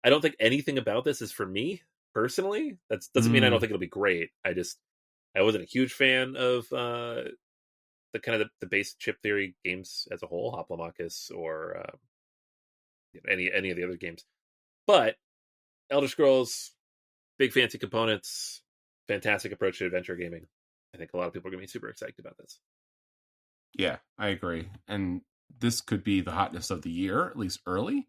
I don't think anything about this is for me personally. That doesn't mean I don't think it'll be great. I wasn't a huge fan of the kind of the base Chip Theory games as a whole, Hoplomachus or any of the other games. But Elder Scrolls, big fancy components, fantastic approach to adventure gaming. I think a lot of people are going to be super excited about this. Yeah, I agree. And this could be the hotness of the year, at least early,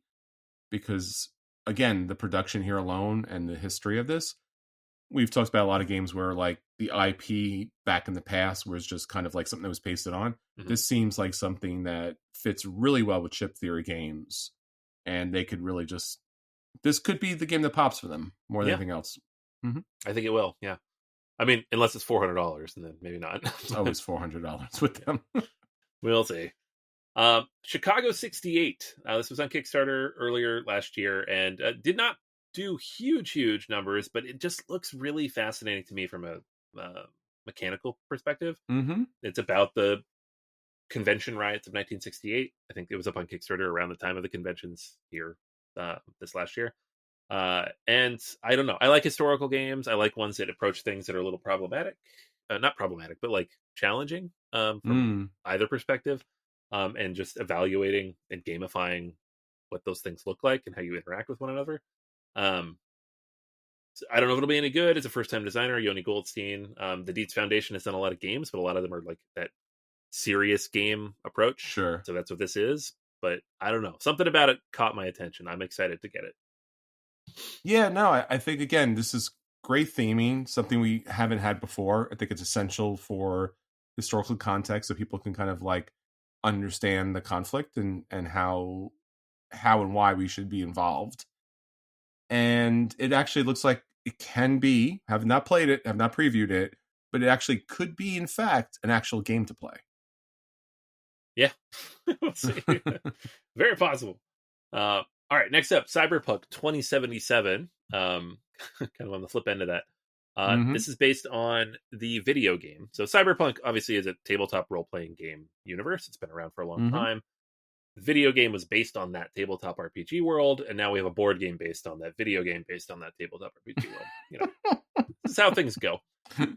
because again, the production here alone and the history of this, we've talked about a lot of games where like the IP back in the past was just kind of like something that was pasted on. Mm-hmm. This seems like something that fits really well with Chip Theory games, and they could really this could be the game that pops for them more than anything else. Mm-hmm. I think it will. Yeah. I mean, unless it's $400, and then maybe not. It's always $400 with them. We'll see. Chicago 68. This was on Kickstarter earlier last year and did not do huge numbers, but it just looks really fascinating to me from a mechanical perspective. Mm-hmm. It's about the convention riots of 1968. I think it was up on Kickstarter around the time of the conventions here this last year. And I don't know. I like historical games. I like ones that approach things that are a little problematic. Not problematic, but like challenging from either perspective. And just evaluating and gamifying what those things look like and how you interact with one another. So I don't know if it'll be any good. It's a first-time designer, Yoni Goldstein. The Dietz Foundation has done a lot of games, but a lot of them are like that serious game approach. Sure. So that's what this is. But I don't know. Something about it caught my attention. I'm excited to get it. Yeah, no, I think, again, this is great theming, something we haven't had before. I think it's essential for historical context so people can kind of like understand the conflict and how and why we should be involved. And it actually looks like it can be, have not played it, have not previewed it, but it actually could be, in fact, an actual game to play. Yeah. We'll see. Very possible. All right, next up, Cyberpunk 2077. Kind of on the flip end of that. This is based on the video game. So Cyberpunk obviously is a tabletop role-playing game universe. It's been around for a long time. The video game was based on that tabletop RPG world, and now we have a board game based on that video game based on that tabletop RPG world. You know, this is how things go.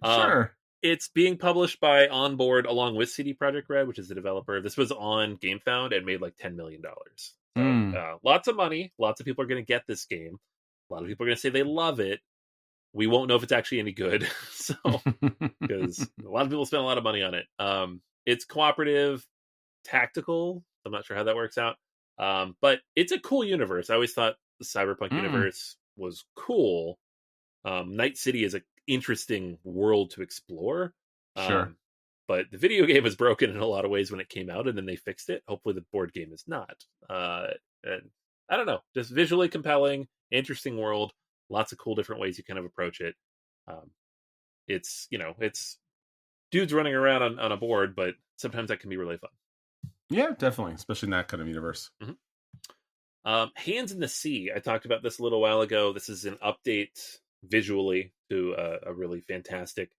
Sure. It's being published by Onboard along with CD Projekt Red, which is the developer. This was on GameFound and made like $10 million. So lots of money. Lots of people are going to get this game. A lot of people are going to say they love it. We won't know if it's actually any good. So, because a lot of people spend a lot of money on it. It's cooperative, tactical. I'm not sure how that works out. But it's a cool universe. I always thought the Cyberpunk universe was cool. Night City is an interesting world to explore. Sure. But the video game was broken in a lot of ways when it came out, and then they fixed it. Hopefully the board game is not. And I don't know. Just visually compelling, interesting world. Lots of cool different ways you kind of approach it. It's dudes running around on a board, but sometimes that can be really fun. Yeah, definitely, especially in that kind of universe. Hands in the Sea. I talked about this a little while ago. This is an update visually to a really fantastic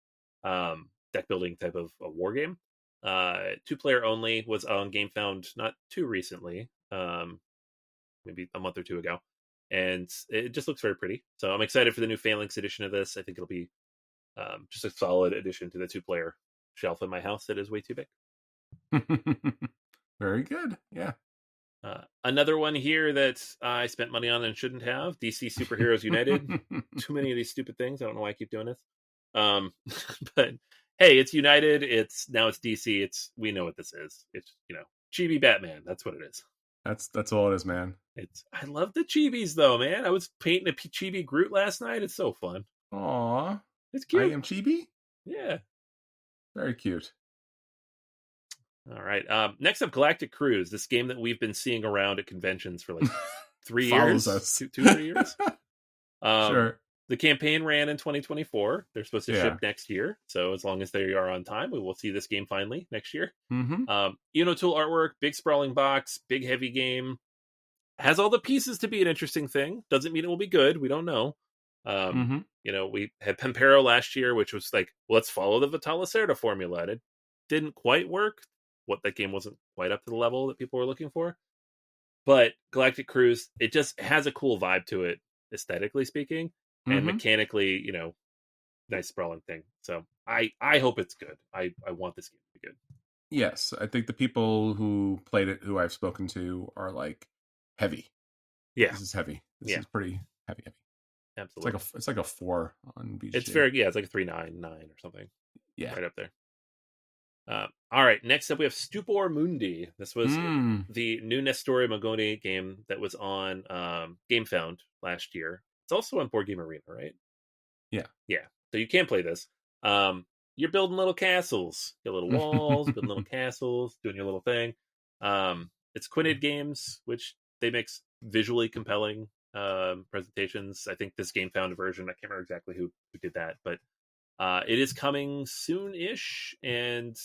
deck building type of a war game. 2-player only, was on GameFound not too recently, maybe a month or two ago, and it just looks very pretty. So I'm excited for the new Phalanx edition of this. I think it'll be just a solid addition to the 2-player shelf in my house that is way too big. Very good. Yeah. Another one here that I spent money on and shouldn't have, DC Superheroes United. Too many of these stupid things. I don't know why I keep doing this. But hey, it's United. It's DC. We know what this is. It's, chibi Batman. That's what it is. That's all it is, man. I love the chibis though, man. I was painting a chibi Groot last night. It's so fun. Aw. It's cute. I am chibi? Yeah. Very cute. All right. Next up, Galactic Cruise. This game that we've been seeing around at conventions for like 3 years. Us. 2-3 years. Sure. The campaign ran in 2024. They're supposed to ship next year. So as long as they are on time, we will see this game finally next year. Tool artwork, big sprawling box, big heavy game. Has all the pieces to be an interesting thing. Doesn't mean it will be good. We don't know. We had Pampero last year, which was like, let's follow the Vital Lacerda formula. And it didn't quite work. That game wasn't quite up to the level that people were looking for. But Galactic Cruise, it just has a cool vibe to it, aesthetically speaking, and mechanically, nice sprawling thing. So I hope it's good. I want this game to be good. Yes, I think the people who played it, who I've spoken to, are like heavy. Yeah, this is heavy. This is pretty heavy. Absolutely, it's like a 4 on BGG. It's very it's like a 3.99 or something. Yeah, right up there. All right, next up we have Stupor Mundi. This was the new Nestori Magoni game that was on GameFound last year. It's also on Board Game Arena, right? Yeah. So you can play this. You're building little castles, your little walls, building little castles, doing your little thing. It's Quinid Games, which they make visually compelling presentations. I think this GameFound version, I can't remember exactly who did that, but it is coming soon-ish, and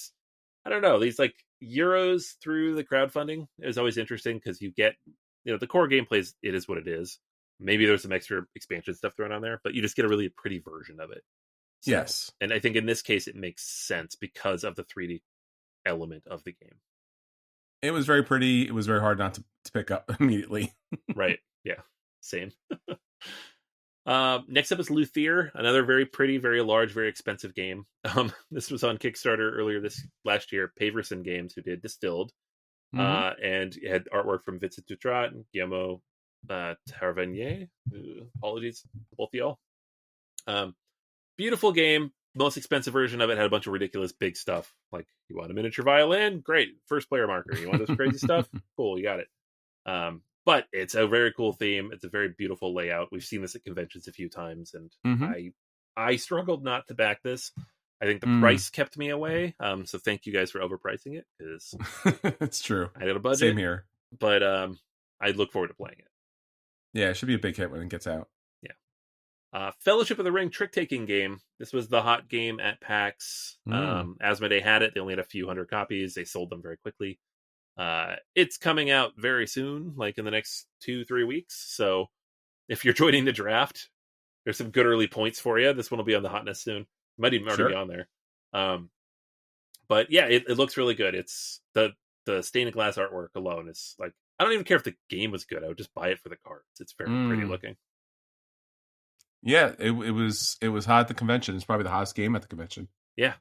I don't know, these like euros through the crowdfunding is always interesting because you get, the core gameplay it is what it is. Maybe there's some extra expansion stuff thrown on there, but you just get a really pretty version of it. So, yes. and I think in this case it makes sense because of the 3D element of the game. It was very pretty. It was very hard not to pick up immediately. Right. Yeah. Same. Next up is Luthier, another very pretty, very large, very expensive game. This was on Kickstarter last year. Paverson Games, who did Distilled, and it had artwork from Vincent Dutrat and Guillermo Tavernier. Apologies to both of y'all. Beautiful game. Most expensive version of it had a bunch of ridiculous big stuff. Like, you want a miniature violin? Great. First player marker. You want this crazy stuff? Cool, you got it. But it's a very cool theme. It's a very beautiful layout. We've seen this at conventions a few times, and I struggled not to back this. I think the price kept me away. So thank you guys for overpricing it, because it's true. I had a budget. Same here. But I look forward to playing it. Yeah, it should be a big hit when it gets out. Yeah. Fellowship of the Ring trick-taking game. This was the hot game at PAX. Asmodee had it. They only had a few hundred copies. They sold them very quickly. It's coming out very soon, like in the next 2-3 weeks. So if you're joining the draft, there's some good early points for you. This one will be on the hotness soon. Might even already be on there. But yeah, it looks really good. It's the stained glass artwork alone is like, I don't even care if the game was good. I would just buy it for the cards. It's very pretty looking. Yeah, it was hot at the convention. It's probably the hottest game at the convention. Yeah.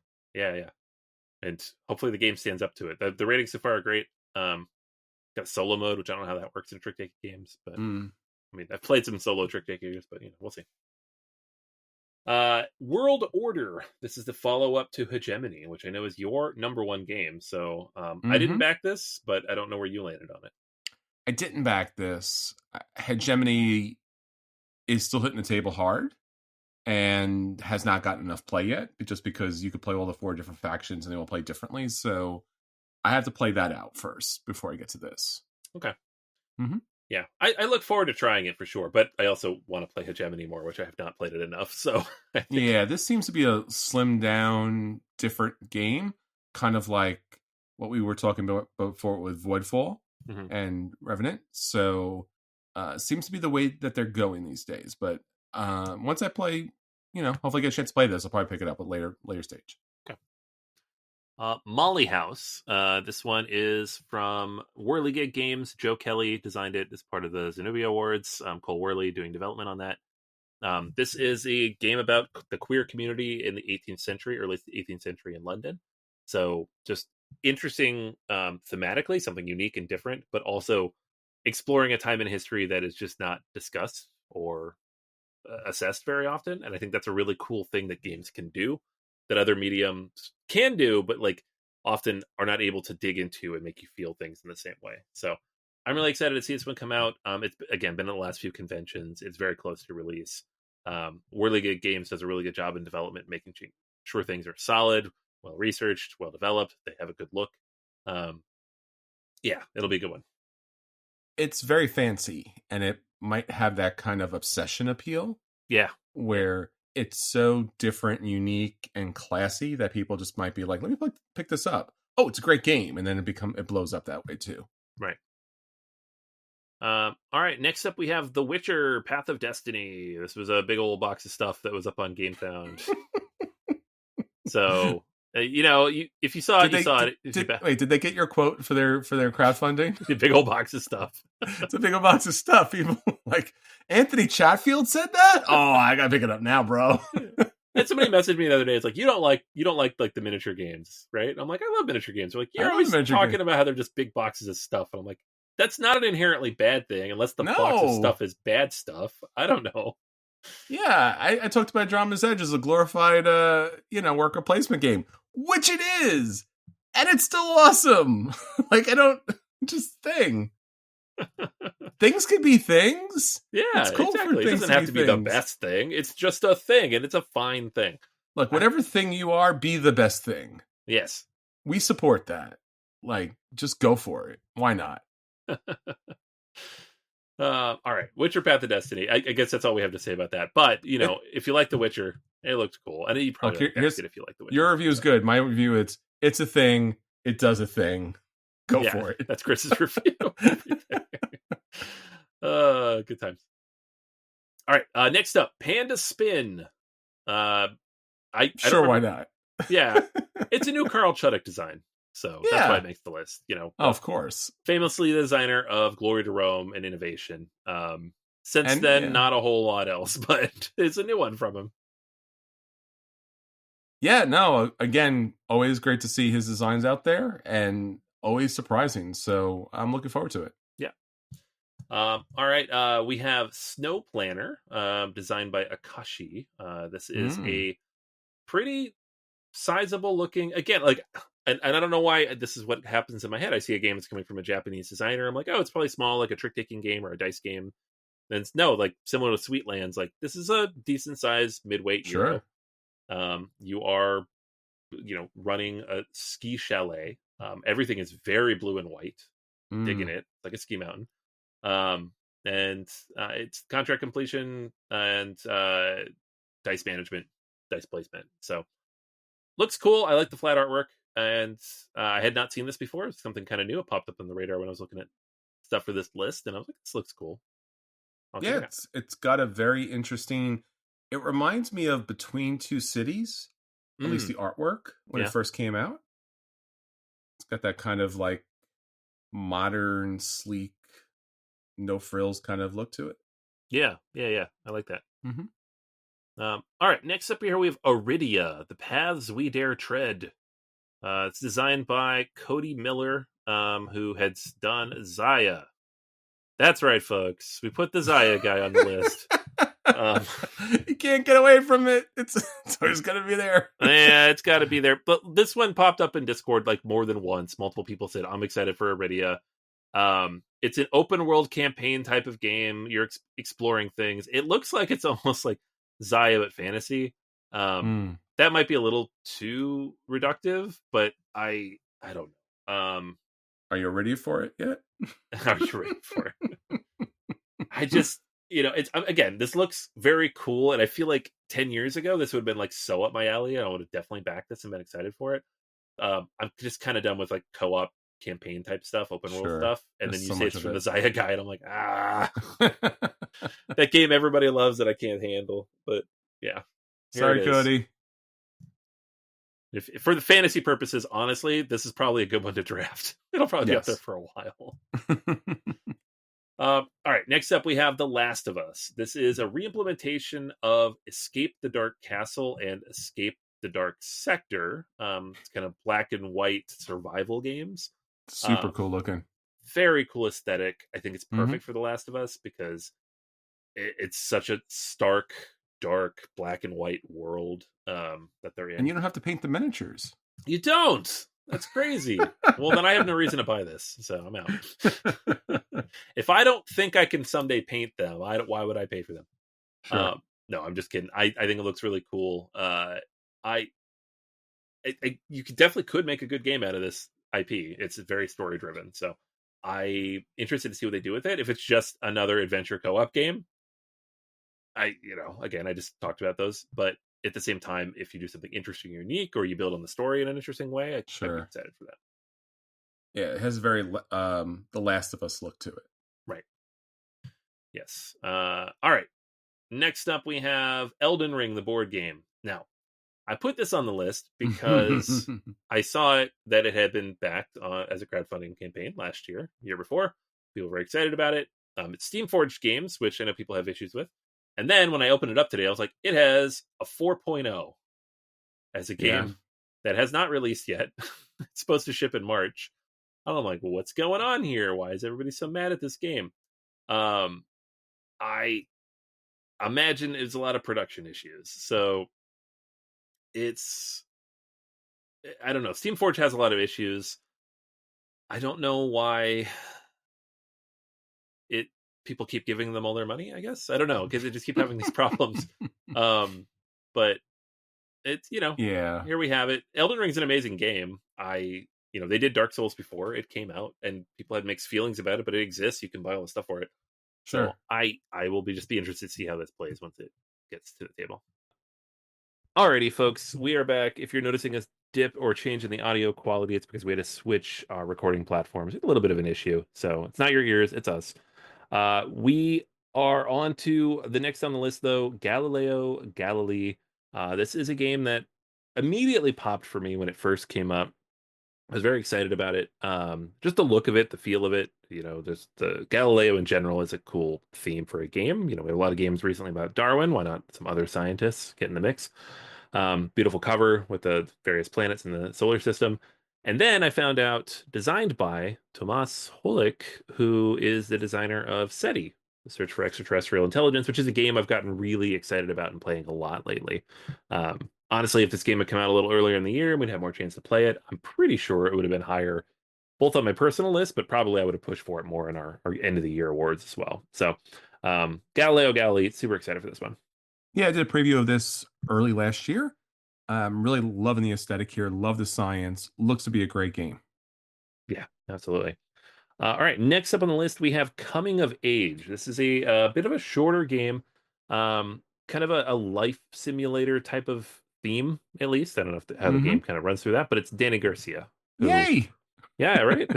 And hopefully the game stands up to it. The ratings so far are great. Got solo mode, which I don't know how that works in trick-taking games, but I mean, I've played some solo trick-takers, but we'll see. World Order. This is the follow-up to Hegemony, which I know is your number one game. So I didn't back this, but I don't know where you landed on it. I didn't back this. Hegemony is still hitting the table hard and has not gotten enough play yet, just because you could play all the 4 different factions and they will play differently. So I have to play that out first before I get to this. Okay. Yeah, I look forward to trying it for sure, but I also want to play Hegemony more, which I have not played it enough. So yeah, this seems to be a slimmed down, different game, kind of like what we were talking about before with Voidfall and Revenant. So seems to be the way that they're going these days. But once I play, hopefully get a chance to play this, I'll probably pick it up at later stage. Okay. Molly House. This one is from Whirligig Games. Joe Kelly designed it as part of the Zenobia Awards. Cole Worley doing development on that. This is a game about the queer community in the 18th century, or at least the 18th century in London. So just interesting thematically, something unique and different, but also exploring a time in history that is just not discussed or assessed very often. And I think that's a really cool thing that games can do, that other mediums can do, but like often are not able to dig into and make you feel things in the same way. So I'm really excited to see this one come out. It's again been in the last few conventions. It's very close to release. Whirligig Games does a really good job in development, making sure things are solid, well researched, well developed. They have a good look. Yeah, it'll be a good one. It's very fancy, and it might have that kind of obsession appeal. Yeah, where it's so different and unique and classy that people just might be like, let me pick this up. Oh, it's a great game. And then it blows up that way too. Right. All right. Next up, we have The Witcher: Path of Destiny. This was a big old box of stuff that was up on GameFound. So, if you saw it, you saw it. Did they get your quote for their crowdfunding? A big old box of stuff. It's a big old box of stuff. People like, Anthony Chatfield said that? Oh, I gotta pick it up now, bro. And somebody messaged me the other day. It's like, you don't like the miniature games, right? And I'm like, I love miniature games. They're like, you're always talking about how they're just big boxes of stuff. And I'm like, that's not an inherently bad thing, unless the box of stuff is bad stuff. I don't know. Yeah, I talked about Drama's Edge as a glorified, worker placement game, which it is, and it's still awesome. Like, thing. Things can be things. Yeah, it's cool. Exactly. It doesn't have to be the best thing. It's just a thing, and it's a fine thing. Look, whatever thing you are, be the best thing. Yes. We support that. Like, just go for it. Why not? All right, Witcher: Path of Destiny. I guess that's all we have to say about that. But if you like The Witcher, it looked cool, and you probably like it if you like The Witcher. Your review is good. My review, it's a thing. It does a thing. Go for it. That's Chris's review. Good times. All right, next up, Panda Spin. I don't Sure, why remember. not? Yeah, it's a new Carl Chuddik design, so that's why it Yeah, makes the list. of course. Famously the designer of Glory to Rome and Innovation. Since And then, yeah. not a whole lot else, but it's a new one from him. Yeah, no, again, always great to see his designs out there and always surprising. So I'm looking forward to it. Yeah. All right. We have Snow Planner, designed by Akashi. This is a pretty sizable looking, again, like, and I don't know why this is what happens in my head. I see a game that's coming from a Japanese designer. I'm like, oh, it's probably small, like a trick taking game or a dice game. Then no, like similar to Sweetlands, like this is a decent sized midweight Sure. Euro. You are, running a ski chalet. Everything is very blue and white. Digging it, like a ski mountain. And it's contract completion and dice management, dice placement. So looks cool. I like the flat artwork, and I had not seen this before. It's something kind of new. It popped up on the radar when I was looking at stuff for this list, and I was like, "This looks cool." I'll check Yeah, it out. it's got a very interesting. It reminds me of Between Two Cities, at least Mm, the artwork when it yeah, first came out. It's got that kind of like modern, sleek, no frills kind of look to it. yeah. I like that. Mm-hmm. All right, next up here we have Aridia, The Paths We Dare Tread. It's designed by Cody Miller, who had done Zaya. That's right, folks. We put the Zaya guy on the list. You can't get away from it. It's always gonna be there. Yeah, it's got to be there. But this one popped up in Discord like more than once. Multiple people said, "I'm excited for Aridia." It's an open world campaign type of game. You're exploring things. It looks like it's almost like Zaya but fantasy. That might be a little too reductive, but I don't know. Are you ready for it yet? Are you ready for it? I just, it's again, this looks very cool, and I feel like 10 years ago this would have been like so up my alley, and I would have definitely backed this and been excited for it. I'm just kind of done with like co-op campaign type stuff, open world Sure. stuff, and There's then you so say much it's of from the it. Zaya guide. I'm like, that game everybody loves that I can't handle. But yeah, here it Sorry, is. Cody. If for the fantasy purposes, honestly, this is probably a good one to draft. It'll probably be up there Yes. for a while. All right, next up we have The Last of Us. This is a reimplementation of Escape the Dark Castle and Escape the Dark Sector. It's kind of black and white survival games. Super cool looking. Very cool aesthetic. I think it's perfect for The Last of Us because it's such a stark, dark, black and white world that they're in. And you don't have to paint the miniatures. You don't. That's crazy. Well, then I have no reason to buy this, so I'm out. If I don't think I can someday paint them, why would I pay for them? Sure. No, I'm just kidding. I think it looks really cool. You definitely could make a good game out of this IP. It's very story driven, so I'm interested to see what they do with it. If it's just another adventure co-op game, again, I just talked about those, but at the same time, if you do something interesting, unique, or you build on the story in an interesting way, I'd be excited for that. Yeah, it has a very The Last of Us look to it. Right. Yes. All right. Next up, we have Elden Ring, the board game. Now, I put this on the list because I saw that it had been backed as a crowdfunding campaign last year before. People were very excited about it. It's Steamforged Games, which I know people have issues with. And then when I opened it up today, I was like, it has a 4.0 as a game that has not released yet. It's supposed to ship in March. I'm like, well, what's going on here? Why is everybody so mad at this game? I imagine it's a lot of production issues. So I don't know. Steamforge has a lot of issues. I don't know why people keep giving them all their money, I guess. I don't know, because they just keep having these problems. But it's, here we have it. Elden Ring's an amazing game. They did Dark Souls before it came out, and people had mixed feelings about it, but it exists. You can buy all the stuff for it. Sure. So I will just be interested to see how this plays once it gets to the table. Alrighty, folks, we are back. If you're noticing a dip or change in the audio quality, it's because we had to switch our recording platforms. It's a little bit of an issue. So it's not your ears, it's us. We are on to the next on the list, though, Galileo Galilei, This is a game that immediately popped for me when it first came up. I was very excited about it. Just the look of it, the feel of it. Just the Galileo in general is a cool theme for a game. We have a lot of games recently about Darwin. Why not some other scientists get in the mix? Beautiful cover with the various planets in the solar system. And then I found out designed by Tomas Holik, who is the designer of SETI, the Search for Extraterrestrial Intelligence, which is a game I've gotten really excited about and playing a lot lately. Honestly, if this game had come out a little earlier in the year and we'd have more chance to play it, I'm pretty sure it would have been higher, both on my personal list, but probably I would have pushed for it more in our end of the year awards as well. So, Galileo Galilei, super excited for this one. Yeah, I did a preview of this early last year. I'm really loving the aesthetic here. Love the science. Looks to be a great game. Yeah, absolutely. All right, next up on the list, we have Coming of Age. This is a bit of a shorter game, kind of a life simulator type of theme, at least. I don't know how the game Hmm. kind of runs through that, but it's Danny Garcia, who, Yay! yeah, right.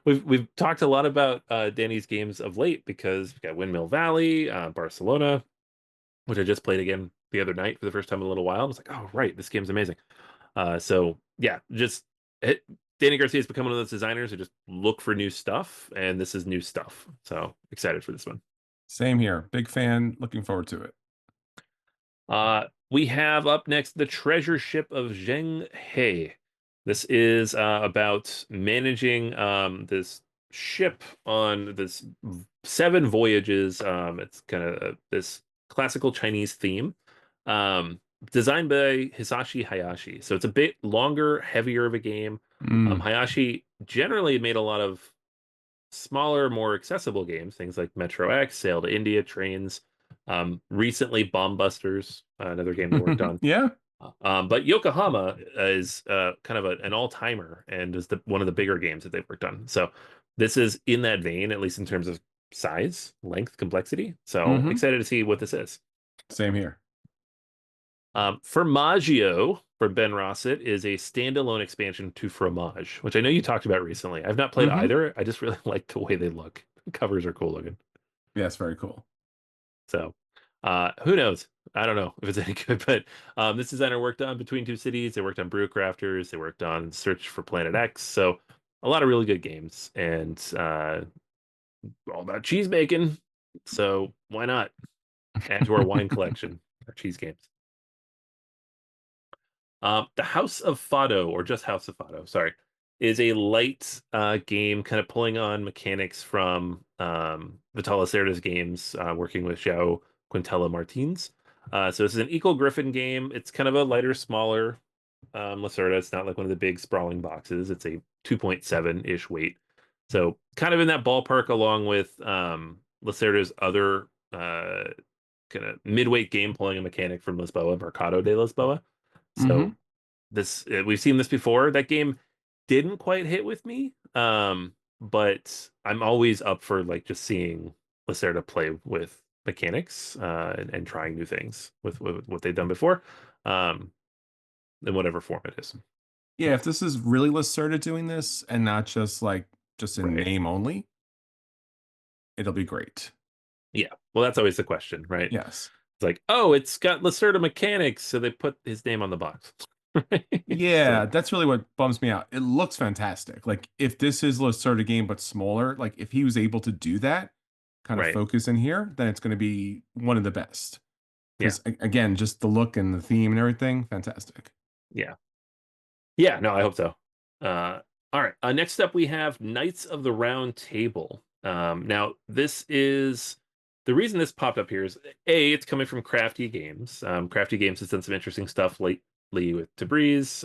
We've talked a lot about Danny's games of late because we've got Windmill Valley, Barcelona, which I just played again the other night for the first time in a little while. I was like, oh, right, this game's amazing. So yeah, just it, Danny Garcia has become one of those designers who just look for new stuff, and this is new stuff. So excited for this one. Same here. Big fan. Looking forward to it. We have up next the Treasure Ship of Zheng He. This is about managing this ship on this 7 voyages. It's kind of this classical Chinese theme, designed by Hisashi Hayashi. So it's a bit longer, heavier of a game. Mm. Hayashi generally made a lot of smaller, more accessible games, things like Metro X, Sail to India, Trains. Recently, Bomb Busters, another game they worked on. Yeah. But Yokohama is kind of an all-timer and is one of the bigger games that they've worked on. So this is in that vein, at least in terms of size, length, complexity. So Hmm. excited to see what this is. Same here. Formaggio for Ben Rossett is a standalone expansion to Fromage, which I know you talked about recently. I've not played Hmm. either. I just really like the way they look. The covers are cool looking. Yes, very cool. So, who knows? I don't know if it's any good, but this designer worked on Between Two Cities. They worked on Brewcrafters. They worked on Search for Planet X. So, a lot of really good games and all about cheese making. So, why not add to our wine collection, our cheese games? The House of Fado, or just House of Fado, sorry, is a light game kind of pulling on mechanics from Vital Lacerda's games, working with João Quintela Martins. So this is an Eco Griffin game. It's kind of a lighter, smaller Lacerda. It's not like one of the big sprawling boxes. It's a 2.7-ish weight. So kind of in that ballpark along with Lacerda's other kind of midweight game pulling a mechanic from Lisboa, Mercado de Lisboa. So Hmm. this we've seen this before. That game didn't quite hit with me, but I'm always up for like just seeing Lacerda play with mechanics and trying new things with what they've done before, um, in whatever form it is. Yeah, if this is really Lacerda doing this and not just in Right. name only, it'll be great. Yeah. Well, that's always the question, right? Yes. It's like, oh, it's got Lacerda mechanics, so they put his name on the box. Yeah, So, that's really what bums me out. It looks fantastic. Like if this is Lacerda game but smaller, like if he was able to do that kind of right. focus in here, then it's going to be one of the best. Yeah. Because again, just the look and the theme and everything, fantastic. Yeah. Yeah, no, I hope so. All right. Next up, we have Knights of the Round Table. Now, this is the reason this popped up here is A, it's coming from Crafty Games. Crafty Games has done some interesting stuff lately with Tabriz,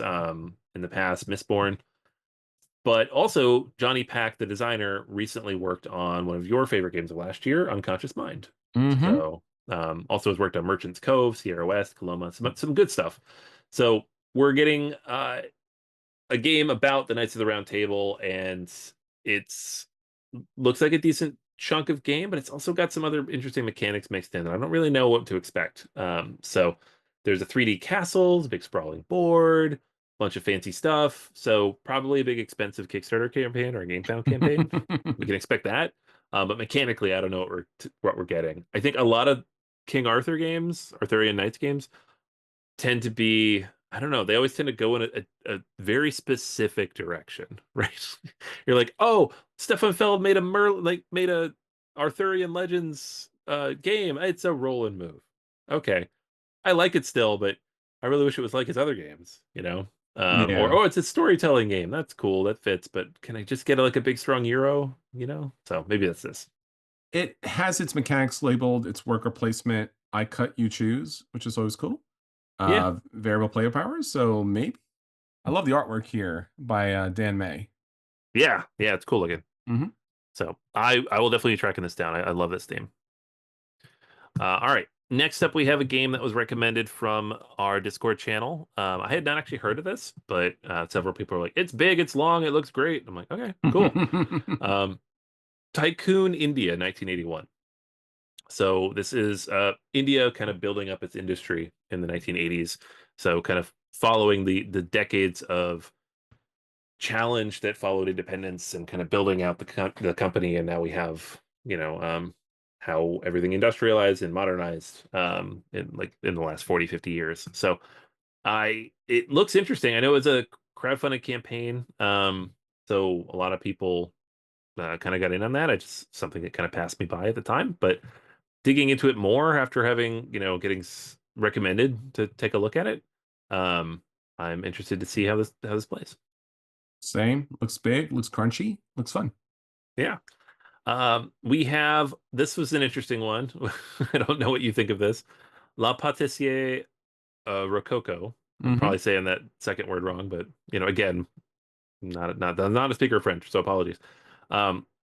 in the past, Mistborn. But also, Johnny Pack, the designer, recently worked on one of your favorite games of last year, Unconscious Mind. Mm-hmm. So, also has worked on Merchant's Cove, Sierra West, Coloma, some good stuff. So, we're getting a game about the Knights of the Round Table, and it's looks like a decent chunk of game, but it's also got some other interesting mechanics mixed in. I don't really know what to expect. So there's a 3D castle, a big sprawling board, bunch of fancy stuff. So probably a big expensive Kickstarter campaign or a GameFound campaign. We can expect that. But mechanically, I don't know what we're getting. I think a lot of King Arthur games, Arthurian Knights games, tend to be, I don't know, they always tend to go in a very specific direction, right? You're like, oh, Stefan Feld made a made a Arthurian Legends game. It's a roll and move. Okay. I like it still, but I really wish it was like his other games, you know? Or Yeah. oh, it's a storytelling game. That's cool. That fits, but can I just get like a big strong Euro, you know? So maybe that's this. It has its mechanics labeled, its worker placement, I cut, you choose, which is always cool. Yeah. Variable player powers, so maybe. I love the artwork here by Dan May. Yeah. Yeah, it's cool looking. Hmm. So I will definitely be tracking this down. I love this theme. All right. Next up, we have a game that was recommended from our Discord channel. I had not actually heard of this, but several people were like, "It's big, it's long, it looks great." I'm like, "Okay, cool." Um, Tycoon India, 1981. So this is India kind of building up its industry in the 1980s. So kind of following the decades of challenge that followed independence and kind of building out the company, and now we have how everything industrialized and modernized in the last 40, 50 years. So I it looks interesting. I know it's a crowdfunded campaign, so a lot of people kind of got in on that. I just something that kind of passed me by at the time, but digging into it more after having getting recommended to take a look at it, um, I'm interested to see how this plays. Same. Looks big, looks crunchy, looks fun. Yeah. We have this was an interesting one. I don't know what you think of this. La Pâtissier Rococo. I'm Hmm. probably saying that second word wrong, but again, not a speaker of French, so apologies.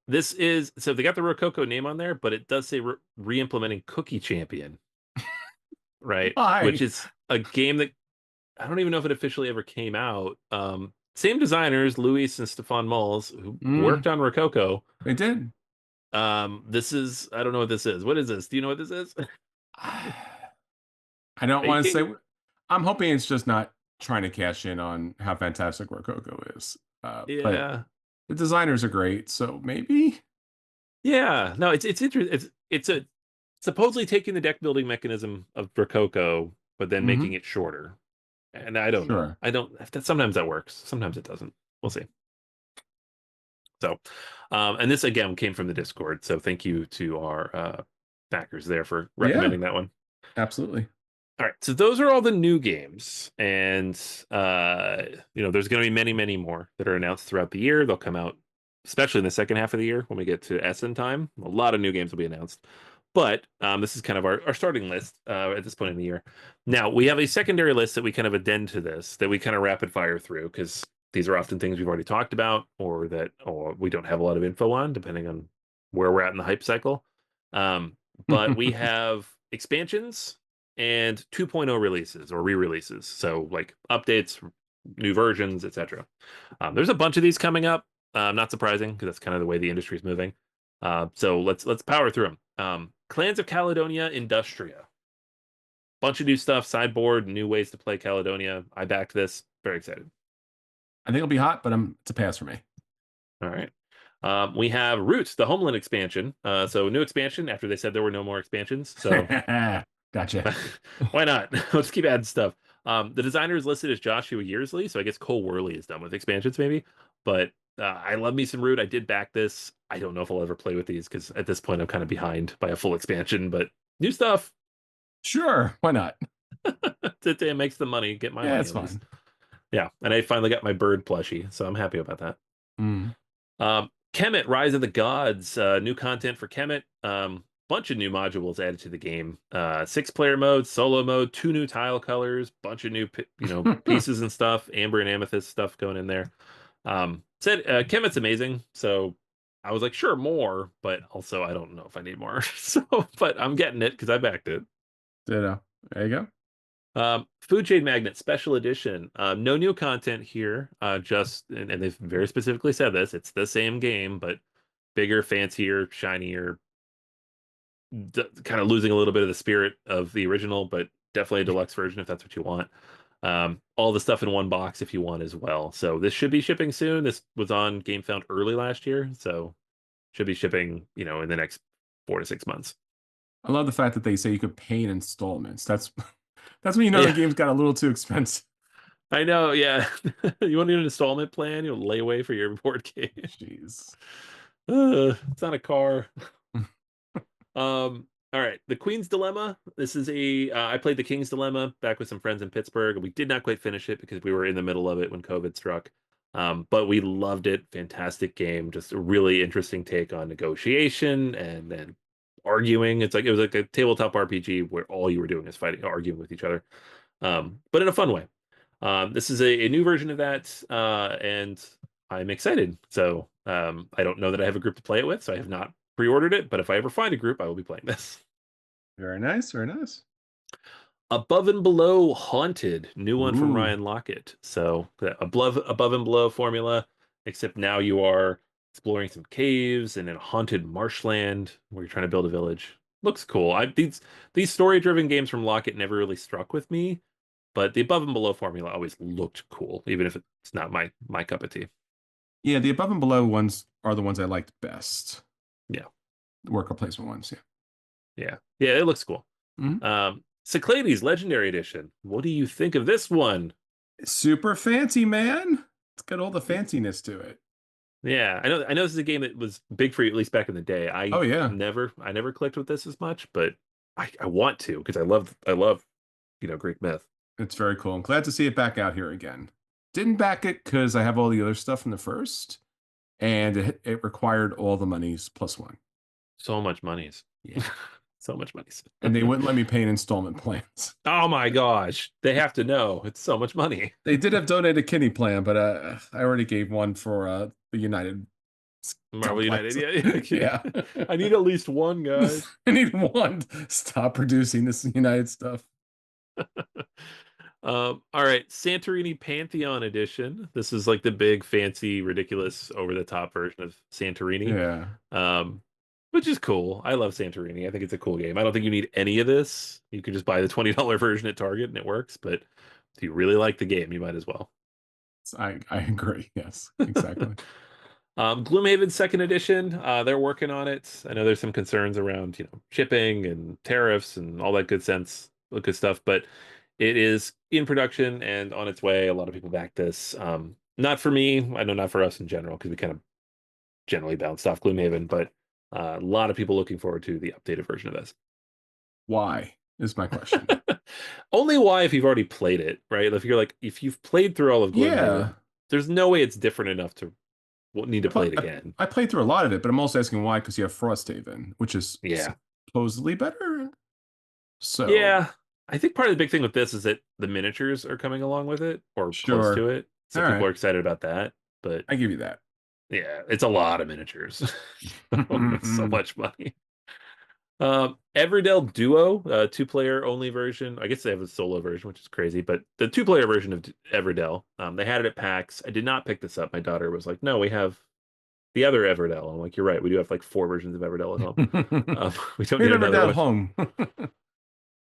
This is so they got the Rococo name on there, but it does say re-implementing Cookie Champion, right? Which Hi. is a game that I don't even know if it officially ever came out. Same designers, Luis and Stefan Malz, who Mm, worked on Rococo. they did. This is I don't know what this is. What is this? Do you know what this is? I don't want to Baking? say. I'm hoping it's just not trying to cash in on how fantastic Rococo is. But Yeah. the designers are great, so maybe. Yeah. No, it's interesting. It's a supposedly taking the deck building mechanism of Rococo, but then Hmm. making it shorter. And I don't know. Sure. I don't sometimes that works. Sometimes it doesn't. We'll see. So, and this again came from the Discord. So thank you to our backers there for Yeah, recommending that one. absolutely. All right, so those are all the new games, and there's going to be many, many more that are announced throughout the year. They'll come out, especially in the second half of the year when we get to Essen time. A lot of new games will be announced, but this is kind of our starting list at this point in the year. Now we have a secondary list that we kind of addend to this that we kind of rapid fire through because these are often things we've already talked about or we don't have a lot of info on, depending on where we're at in the hype cycle. But we have expansions and 2.0 releases or re-releases. So like updates, new versions, etc. There's a bunch of these coming up. Not surprising because that's kind of the way the industry is moving. So let's power through them. Clans of Caledonia Industria. Bunch of new stuff, sideboard, new ways to play Caledonia. I backed this. Very excited. I think it'll be hot, but it's a pass for me. All right. We have Roots, the Homeland expansion. So new expansion after they said there were no more expansions. So Gotcha. why not? Let's keep adding stuff. The designer is listed as Joshua Yearsley, so I guess Cole Worley is done with expansions, maybe. But I love me some Root. I did back this. I don't know if I'll ever play with these because at this point I'm kind of behind by a full expansion. But new stuff. Sure, why not? It makes the money. Get my Yeah, money it's at least. fine. Yeah, and I finally got my bird plushie, so I'm happy about that. Mm. Kemet, Rise of the Gods, new content for Kemet. Bunch of new modules added to the game. 6-player mode, solo mode, 2 new tile colors, bunch of new pieces and stuff. Amber and amethyst stuff going in there. Said Kemet's amazing, so I was like, sure, more, but also I don't know if I need more. So, but I'm getting it because I backed it. Ditto. There you go. Food Chain Magnet Special Edition. No new content here. Just and they've very specifically said this. It's the same game, but bigger, fancier, shinier. Kind of losing a little bit of the spirit of the original, but definitely a deluxe version if that's what you want. All the stuff in one box if you want as well. So this should be shipping soon. This was on GameFound early last year, so should be shipping, in the next 4 to 6 months. I love the fact that they say you could pay in installments. That's That's when you know the Yeah, game's got a little too expensive. I know. Yeah, you want an installment plan? You'll lay away for your board game. Jeez. It's not a car. All right, The Queen's Dilemma. This is a I played The King's Dilemma back with some friends in Pittsburgh. We did not quite finish it because we were in the middle of it when COVID struck. But we loved it. Fantastic game. Just a really interesting take on negotiation and arguing. It was like a tabletop RPG where all you were doing is fighting, arguing with each other. But in a fun way. This is a new version of that, and I'm excited. So I don't know that I have a group to play it with, so I have not pre-ordered it. But if I ever find a group, I will be playing this. Very nice. Very nice. Above and Below Haunted, new one from Ooh. Ryan Lockett. So the above and below formula, except now you are exploring some caves and in a haunted marshland where you're trying to build a village. Looks cool. These story-driven games from Lockett never really struck with me, but the above and below formula always looked cool, even if it's not my cup of tea. Yeah, the above and below ones are the ones I liked best. Yeah. Worker placement ones, yeah. Yeah, it looks cool. Mhm. Cyclades Legendary Edition. What do you think of this one? Super fancy, man. It's got all the fanciness to it. Yeah, I know this is a game that was big for you at least back in the day. Oh yeah, I never clicked with this as much, but I want to because I love, Greek myth. it's very cool. I'm glad to see it back out here again. Didn't back it because I have all the other stuff from the first, and it required all the monies plus one. So much monies. Yeah. So much monies. And they wouldn't let me pay in installment plans. Oh my gosh. They have to know. It's so much money. They did have donated kidney plan, but I already gave one for the United Marvel United. Yeah. I need at least one, guys. I need one. Stop producing this United stuff. All right, Santorini Pantheon Edition. This is like the big, fancy, ridiculous, over-the-top version of Santorini. Yeah. Which is cool. I love Santorini. I think it's a cool game. I don't think you need any of this. You can just buy the $20 version at Target and it works. But if you really like the game, you might as well. I agree. Yes, exactly. Gloomhaven Second Edition. They're working on it. I know there's some concerns around, shipping and tariffs and all that good stuff. But it is in production and on its way. A lot of people back this. Not for me. I know not for us in general because we kind of generally bounced off Gloomhaven, but a lot of people looking forward to the updated version of this. Why is my question. Only why if you've already played it, right? If you've played through all of Gloomhaven, there's no way it's different enough to need to play it again. I played through a lot of it, but I'm also asking why because you have Frosthaven, which is supposedly better. So yeah, I think part of the big thing with this is that the miniatures are coming along with it or close to it, so people are excited about that. But I give you that. Yeah, it's a lot of miniatures. So much money. Everdell Duo, 2-player only version. I guess they have a solo version, which is crazy, but the 2-player version of Everdell, they had it at PAX. I did not pick this up. My daughter was like, "No, we have the other Everdell." I'm like, "You're right. We do have like 4 versions of Everdell at home. We don't need another one." Home.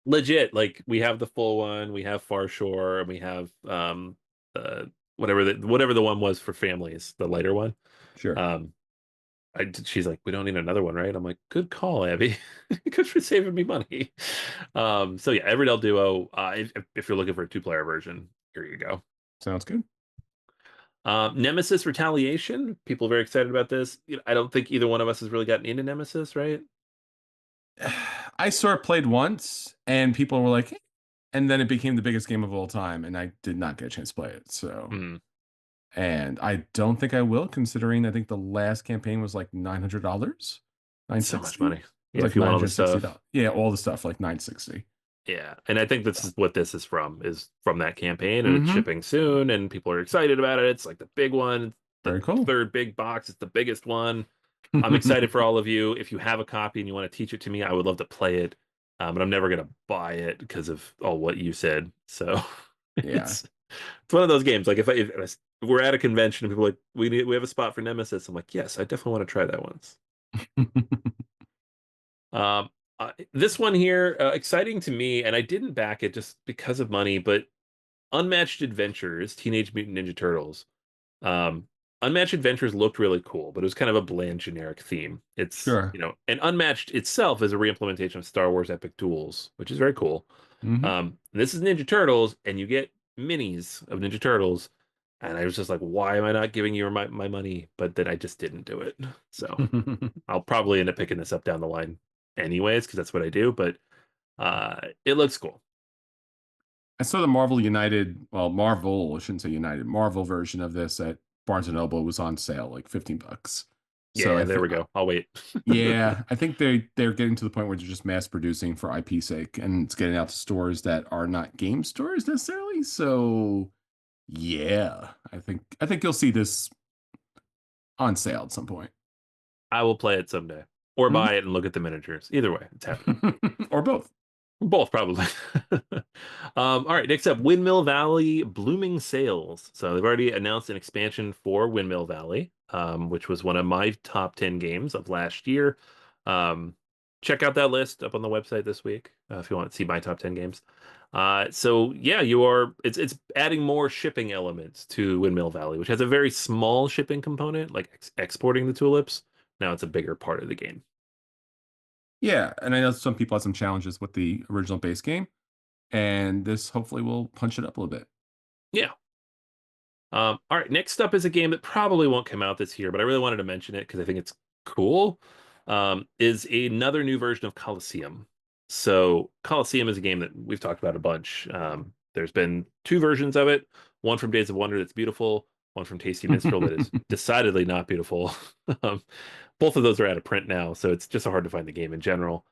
Legit, like we have the full one. We have Far Shore, and we have whatever the one was for families, the lighter one. Sure. She's like, "We don't need another one, right?" I'm like, "Good call, Abby. Good for saving me money." So yeah, Everdell Duo. If you're looking for a 2-player version, here you go. Sounds good. Nemesis Retaliation. People are very excited about this. I don't think either one of us has really gotten into Nemesis, right? I sort of played once, and people were like, hey. And then it became the biggest game of all time, and I did not get a chance to play it. So, and I don't think I will, considering I think the last campaign was like $900, $960. So much money. Yeah, like if you want all the stuff. Yeah, all the stuff like $960. Yeah, and I think that's what this is from that campaign, and it's shipping soon, and people are excited about it. It's like the big one, Very cool. Third big box. It's the biggest one. I'm excited for all of you. If you have a copy and you want to teach it to me, I would love to play it. But I'm never gonna buy it because of all what you said. So yeah, it's one of those games. Like if we're at a convention and people are like, we have a spot for Nemesis, I'm like, yes, I definitely want to try that once. This one here, exciting to me, and I didn't back it just because of money, but Unmatched Adventures, Teenage Mutant Ninja Turtles. Unmatched Adventures looked really cool, but it was kind of a bland, generic theme. It's, and Unmatched itself is a reimplementation of Star Wars Epic Duels, which is very cool. This is Ninja Turtles, and you get minis of Ninja Turtles. And I was just like, why am I not giving you my money? But then I just didn't do it. So I'll probably end up picking this up down the line anyways, because that's what I do. But it looks cool. I saw the Marvel United, well, Marvel, I shouldn't say United, Marvel version of this at Barnes and Noble was on sale, like $15. So Yeah, there we go. I'll wait. yeah, I think they're getting to the point where they're just mass producing for IP sake, and it's getting out to stores that are not game stores necessarily. So yeah, I think you'll see this on sale at some point. I will play it someday, or Mhm. buy it and look at the miniatures. Either way, it's happening. Or both. Both, probably. All right, next up, Windmill Valley Blooming Sales. So they've already announced an expansion for Windmill Valley, which was one of my top 10 games of last year. Check out that list up on the website this week if you want to see my top 10 games. So yeah, it's adding more shipping elements to Windmill Valley, which has a very small shipping component, like exporting the tulips. Now it's a bigger part of the game. Yeah, and I know some people had some challenges with the original base game, and this hopefully will punch it up a little bit. Yeah. All right, next up is a game that probably won't come out this year, but I really wanted to mention it because I think it's cool. Is another new version of Colosseum. So Colosseum is a game that we've talked about a bunch. There's been two versions of it, one from Days of Wonder that's beautiful, one from Tasty Minstrel that is decidedly not beautiful. Um, both of those are out of print now, so it's just hard to find the game in general.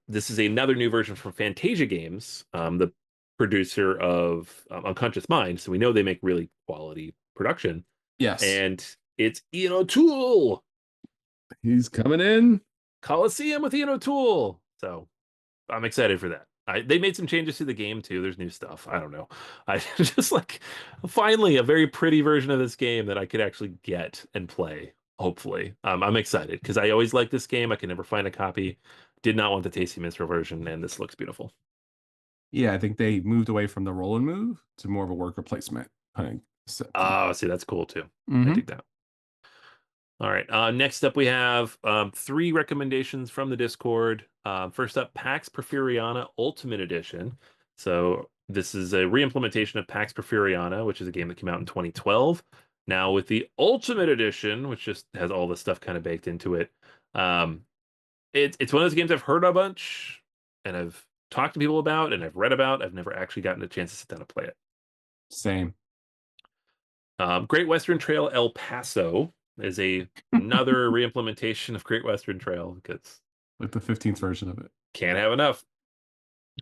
This is another new version from Fantasia Games, the producer of Unconscious Mind, so we know they make really quality production. Yes, And it's Ian O'Toole, he's coming in. Coliseum with Ian O'Toole. So I'm excited for that. They made some changes to the game too. There's new stuff. I don't know. I just like finally a very pretty version of this game that I could actually get and play. Hopefully, I'm excited because I always like this game. I can never find a copy. Did not want the Tasty Minstrel version, and this looks beautiful. Yeah, I think they moved away from the roll and move to more of a worker placement hunting setting. Oh, see, that's cool too. I Mm-hmm. dig that. All right. Next up, we have three recommendations from the Discord. First up, Pax Porfiriana Ultimate Edition. So this is a re-implementation of Pax Porfiriana, which is a game that came out in 2012. Now with the Ultimate Edition, which just has all this stuff kind of baked into it. Um, it's one of those games I've heard a bunch and I've talked to people about and I've read about. I've never actually gotten a chance to sit down and play it. Same. Great Western Trail El Paso is another reimplementation of Great Western Trail because Like the 15th version of it. can't have enough.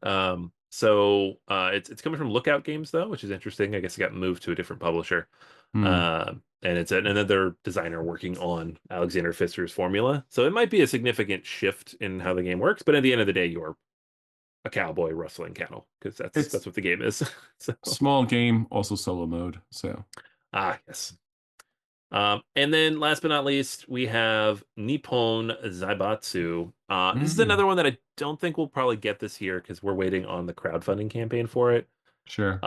It's coming from Lookout Games though, which is interesting. I guess it got moved to a different publisher. Hmm. And it's another designer working on Alexander Pfister's formula. So it might be a significant shift in how the game works, but at the end of the day, you're a cowboy rustling cattle because It's that's what the game is. So small game, also solo mode. So yes. And then last but not least, we have Nippon Zaibatsu. This is mm, another one that I don't think we'll probably get this year because we're waiting on the crowdfunding campaign for it. sure.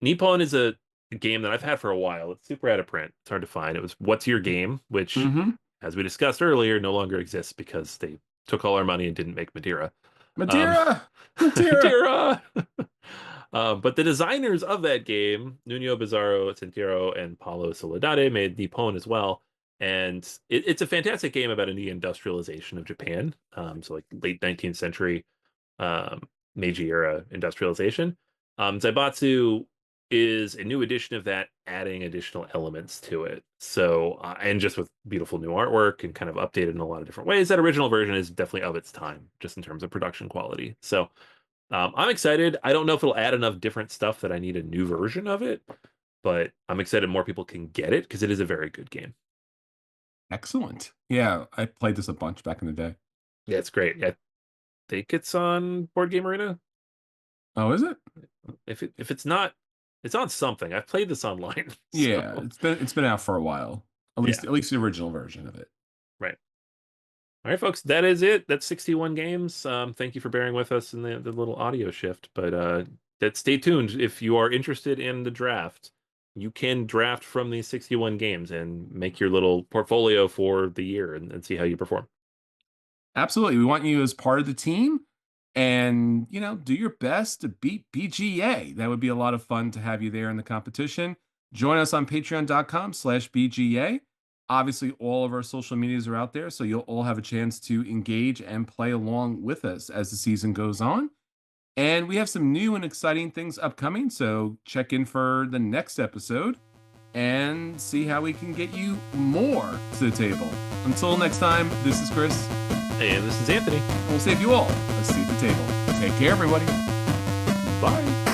Nippon is a game that I've had for a while. It's super out of print. It's hard to find. It was What's Your Game, which, Mm-hmm. as we discussed earlier, no longer exists because they took all our money and didn't make Madeira. Um, Madeira! Madeira! Madeira! But the designers of that game, Nuno Bizarro, Sentiero, and Paulo Soledade, made Nippon as well. And it's a fantastic game about an industrialization of Japan. So like late 19th century Meiji era industrialization. Zaibatsu is a new edition of that, adding additional elements to it. So, and just with beautiful new artwork and kind of updated in a lot of different ways. That original version is definitely of its time, just in terms of production quality. So, I'm excited. I don't know if it'll add enough different stuff that I need a new version of it, but I'm excited more people can get it because it is a very good game. Excellent. Yeah, I played this a bunch back in the day. Yeah, it's great. I think it's on Board Game Arena. Oh, is it? If it's not, it's on something. I've played this online. Yeah, So it's been out for a while. At yeah, least the original version of it. right. All right, folks, that is it. That's 61 games. Thank you for bearing with us in the little audio shift. But stay tuned. If you are interested in the draft, you can draft from these 61 games and make your little portfolio for the year and see how you perform. Absolutely. We want you as part of the team. and, do your best to beat BGA. That would be a lot of fun to have you there in the competition. Join us on patreon.com/BGA. Obviously, all of our social medias are out there, so you'll all have a chance to engage and play along with us as the season goes on. And we have some new and exciting things upcoming, so check in for the next episode and see how we can get you more to the table. Until next time, this is Chris. And this is Anthony. We'll save you all a seat at the table. Take care, everybody. Bye.